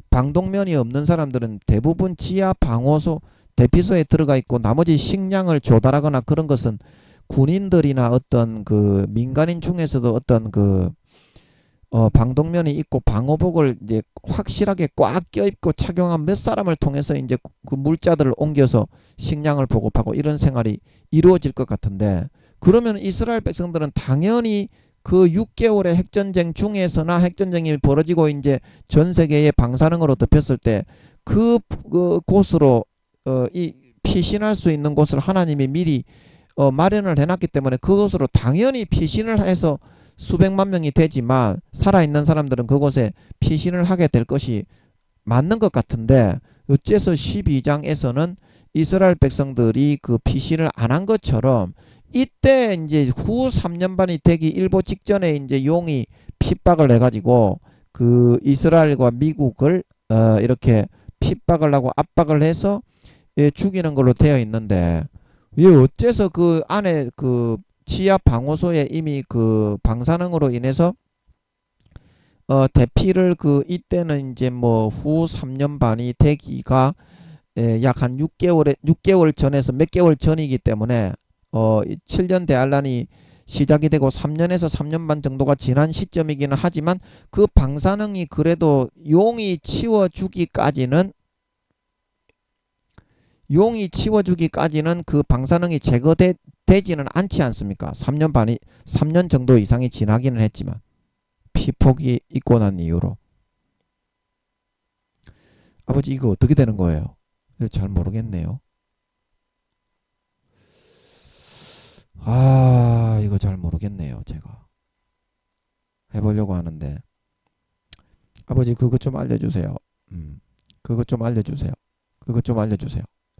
방독면이 없는 사람들은 대부분 지하 방호소 대피소에 들어가 있고 나머지 식량을 조달하거나 그런 것은 군인들이나 어떤 그 민간인 중에서도 어떤 방독면이 있고 방호복을 이제 확실하게 꽉 껴입고 착용한 몇 사람을 통해서 이제 그 물자들을 옮겨서 식량을 보급하고 이런 생활이 이루어질 것 같은데 그러면 이스라엘 백성들은 당연히 그 6개월의 핵전쟁 중에서나 핵전쟁이 벌어지고 이제 전 세계에 방사능으로 덮였을 때 그 곳으로 이 피신할 수 있는 곳을 하나님이 미리 마련을 해놨기 때문에 그곳으로 당연히 피신을 해서 수백만 명이 되지만 살아있는 사람들은 그곳에 피신을 하게 될 것이 맞는 것 같은데 어째서 12장에서는 이스라엘 백성들이 그 피신을 안 한 것처럼 이때 이제 후 3년반이 되기 일보 직전에 이제 용이 핍박을 해가지고 그 이스라엘과 미국을 이렇게 핍박을 하고 압박을 해서 죽이는 걸로 되어 있는데 왜 어째서 그 안에 그 지하 방호소에 이미 그 방사능으로 인해서 대피를 이때는 이제 뭐 후 3년 반이 되기가 약 한 6개월 전에서 몇 개월 전이기 때문에 7년 대환란이 시작이 되고 3년에서 3년 반 정도가 지난 시점이기는 하지만 그 방사능이 그래도 용이 치워주기까지는 그 방사능이 제거되지는 않지 않습니까? 3년 정도 이상이 지나기는 했지만 피폭이 있고 난 이후로 아버지 이거 어떻게 되는 거예요? 잘 모르겠네요. 아 이거 잘 모르겠네요. 제가 해보려고 하는데 아버지 그것 좀 알려주세요. 그것 좀 알려주세요.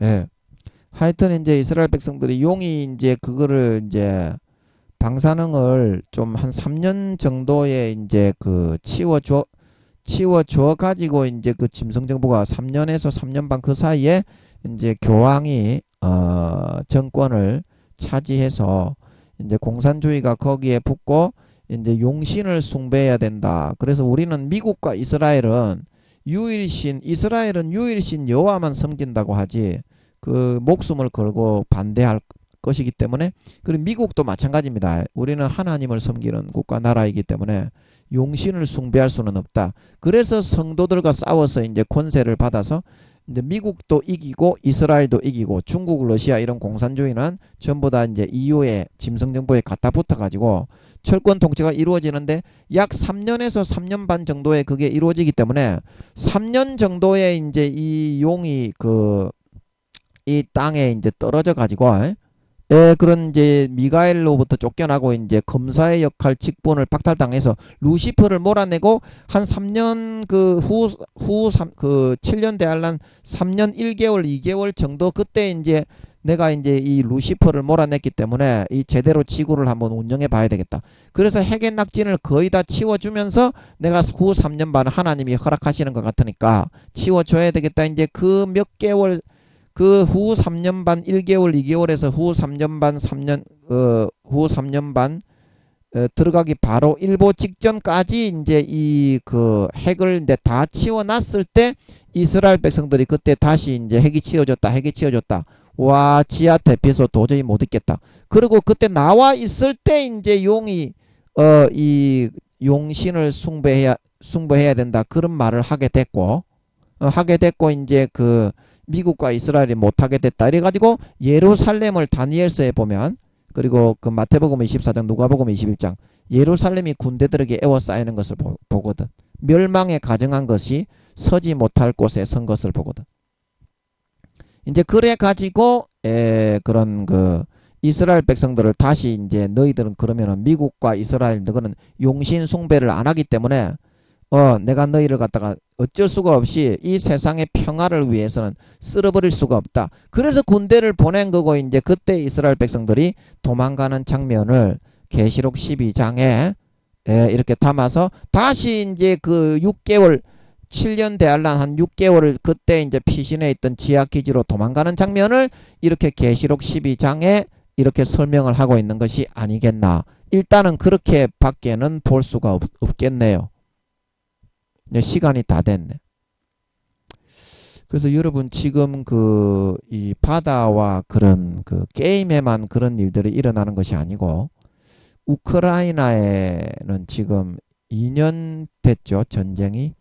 예. 하여튼 이제 이스라엘 백성들이 용이 이제 그거를 이제 방사능을 좀 한 3년 정도에 이제 그 치워줘 가지고 이제 그 짐승정부가 3년에서 3년 반 그 사이에 이제 교황이 정권을 차지해서 이제 공산주의가 거기에 붙고 이제 용신을 숭배해야 된다. 그래서 우리는 미국과 이스라엘은 유일신 여호와만 섬긴다고 하지 그 목숨을 걸고 반대할 것이기 때문에. 그리고 미국도 마찬가지입니다. 우리는 하나님을 섬기는 국가 나라이기 때문에 용신을 숭배할 수는 없다. 그래서 성도들과 싸워서 이제 권세를 받아서 이제 미국도 이기고 이스라엘도 이기고 중국, 러시아 이런 공산주의는 전부 다 이제 EU의 짐승정부에 갖다 붙어가지고 철권 통치가 이루어지는데 약 3년에서 3년 반 정도에 그게 이루어지기 때문에 3년 정도에 이제 이 용이 이 땅에 이제 떨어져 가지고 그런 이제 미가엘로부터 쫓겨나고 이제 검사의 역할 직분을 박탈당해서 루시퍼를 몰아내고 한 3년 그 7년 대할란 3년 1개월 2개월 정도 그때 이제 내가 이제 이 루시퍼를 몰아냈기 때문에 이 제대로 지구를 한번 운영해 봐야 되겠다. 그래서 핵의 낙진을 거의 다 치워주면서 내가 후 3년 반 하나님이 허락하시는 것 같으니까 치워줘야 되겠다. 이제 그 몇 개월 그 후 3년 반 1개월 2개월에서 후 3년 반 3년 후 3년 반 들어가기 바로 일보 직전까지 이제 이 그 핵을 이제 다 치워놨을 때 이스라엘 백성들이 그때 다시 이제 핵이 치워졌다. 와, 지하 대피소 도저히 못 있겠다. 그리고 그때 나와 있을 때 이제 용이 이 용신을 숭배해야 된다. 그런 말을 하게 됐고 이제 그 미국과 이스라엘이 못하게 됐다. 이래가지고 예루살렘을 다니엘서에 보면 그리고 그 마태복음 24장 누가복음 21장 예루살렘이 군대들에게 에워싸이는 것을 보거든. 멸망에 가정한 것이 서지 못할 곳에 선 것을 보거든. 이제 그래 가지고 그런 그 이스라엘 백성들을 다시 이제 너희들은 그러면은 미국과 이스라엘 너희는 용신 숭배를 안 하기 때문에 내가 너희를 갖다가 어쩔 수가 없이 이 세상의 평화를 위해서는 쓸어버릴 수가 없다. 그래서 군대를 보낸 거고 이제 그때 이스라엘 백성들이 도망가는 장면을 계시록 12장에 이렇게 담아서 다시 이제 그 6개월 7년 대할란 한 6개월을 그때 이제 피신해 있던 지하기지로 도망가는 장면을 이렇게 계시록 12장에 이렇게 설명을 하고 있는 것이 아니겠나. 일단은 그렇게 밖에는 볼 수가 없겠네요. 시간이 다 됐네. 그래서 여러분 지금 이 바다와 그런 그 게임에만 그런 일들이 일어나는 것이 아니고 우크라이나에는 지금 2년 됐죠. 전쟁이.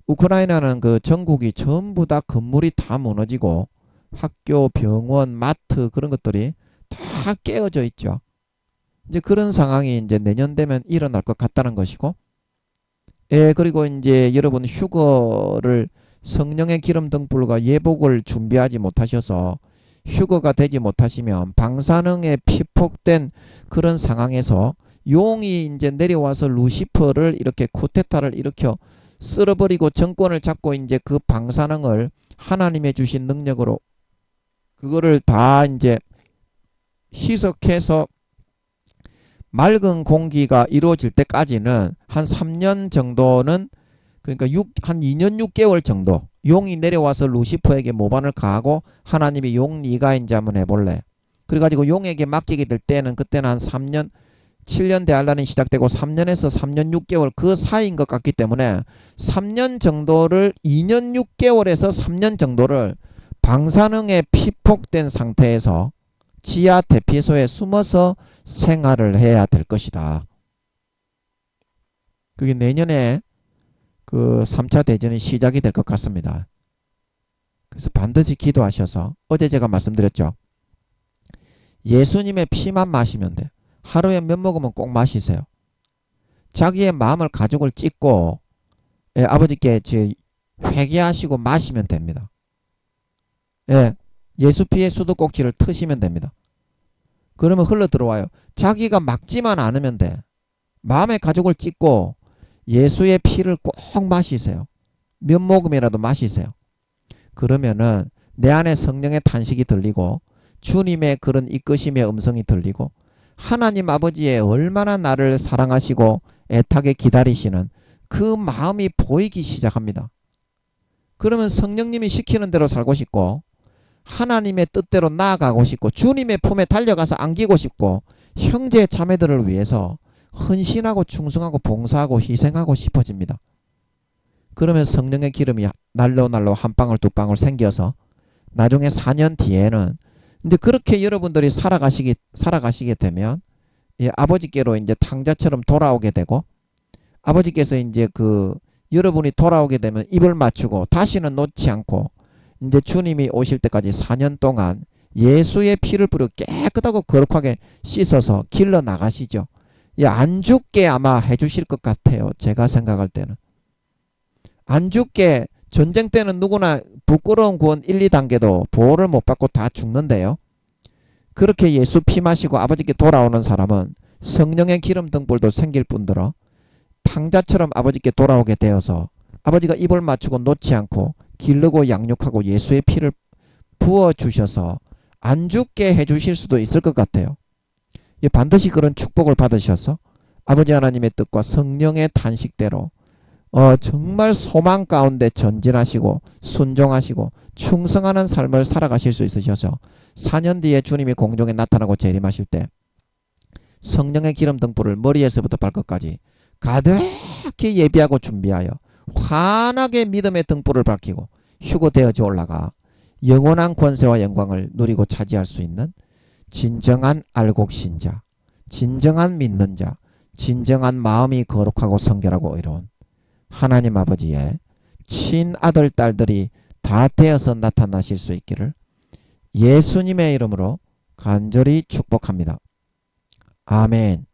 우크라이나는 그 전국이 전부 다 건물이 다 무너지고 학교, 병원, 마트 그런 것들이 다 깨어져 있죠. 이제 그런 상황이 이제 내년 되면 일어날 것 같다는 것이고 그리고 이제 여러분 휴거를 성령의 기름 등불과 예복을 준비하지 못하셔서 휴거가 되지 못하시면 방사능에 피폭된 그런 상황에서 용이 이제 내려와서 루시퍼를 이렇게 쿠데타를 일으켜 쓸어버리고 정권을 잡고 이제 그 방사능을 하나님의 주신 능력으로 그거를 다 이제 희석해서 맑은 공기가 이루어질 때까지는 한 3년 정도는 그러니까 한 2년 6개월 정도 용이 내려와서 루시퍼에게 모반을 가하고 하나님이 용 네가 이제 한번 해볼래. 그래가지고 용에게 맡기게 될 때는 그때는 한 3년 7년 대할란이 시작되고 3년에서 3년 6개월 그 사이인 것 같기 때문에 3년 정도를 2년 6개월에서 3년 정도를 방사능에 피폭된 상태에서 지하 대피소에 숨어서 생활을 해야 될 것이다. 그게 내년에 그 3차 대전이 시작이 될 것 같습니다. 그래서 반드시 기도하셔서 어제 제가 말씀드렸죠. 예수님의 피만 마시면 돼. 하루에 몇 모금은 꼭 마시세요. 자기의 마음을 가족을 찢고 아버지께 회개하시고 마시면 됩니다. 예수 피의 수도꼭지를 트시면 됩니다. 그러면 흘러 들어와요. 자기가 막지만 않으면 돼. 마음의 가족을 찢고 예수의 피를 꼭 마시세요. 몇 모금이라도 마시세요. 그러면은 내 안에 성령의 탄식이 들리고 주님의 그런 이끄심의 음성이 들리고 하나님 아버지의 얼마나 나를 사랑하시고 애타게 기다리시는 그 마음이 보이기 시작합니다. 그러면 성령님이 시키는 대로 살고 싶고 하나님의 뜻대로 나아가고 싶고 주님의 품에 달려가서 안기고 싶고 형제 자매들을 위해서 헌신하고 충성하고 봉사하고 희생하고 싶어집니다. 그러면 성령의 기름이 날로 한 방울 두 방울 생겨서 나중에 4년 뒤에는 이제 그렇게 여러분들이 살아가시게 되면 아버지께로 이제 탕자처럼 돌아오게 되고 아버지께서 이제 여러분이 돌아오게 되면 입을 맞추고 다시는 놓지 않고 이제 주님이 오실 때까지 4년 동안 예수의 피를 뿌려 깨끗하고 거룩하게 씻어서 길러 나가시죠. 안 죽게 아마 해주실 것 같아요. 제가 생각할 때는. 안 죽게 전쟁 때는 누구나 부끄러운 구원 1, 2단계도 보호를 못 받고 다 죽는데요. 그렇게 예수 피 마시고 아버지께 돌아오는 사람은 성령의 기름 등불도 생길 뿐더러 탕자처럼 아버지께 돌아오게 되어서 아버지가 입을 맞추고 놓지 않고 기르고 양육하고 예수의 피를 부어주셔서 안 죽게 해주실 수도 있을 것 같아요. 반드시 그런 축복을 받으셔서 아버지 하나님의 뜻과 성령의 탄식대로 정말 소망 가운데 전진하시고 순종하시고 충성하는 삶을 살아가실 수 있으셔서 4년 뒤에 주님이 공중에 나타나고 재림하실 때 성령의 기름 등불을 머리에서부터 발끝까지 가득히 예비하고 준비하여 환하게 믿음의 등불을 밝히고 휴거되어져 올라가 영원한 권세와 영광을 누리고 차지할 수 있는 진정한 알곡신자, 진정한 믿는 자, 진정한 마음이 거룩하고 성결하고 의로운 하나님 아버지의 친아들 딸들이 다 되어서 나타나실 수 있기를 예수님의 이름으로 간절히 축복합니다. 아멘.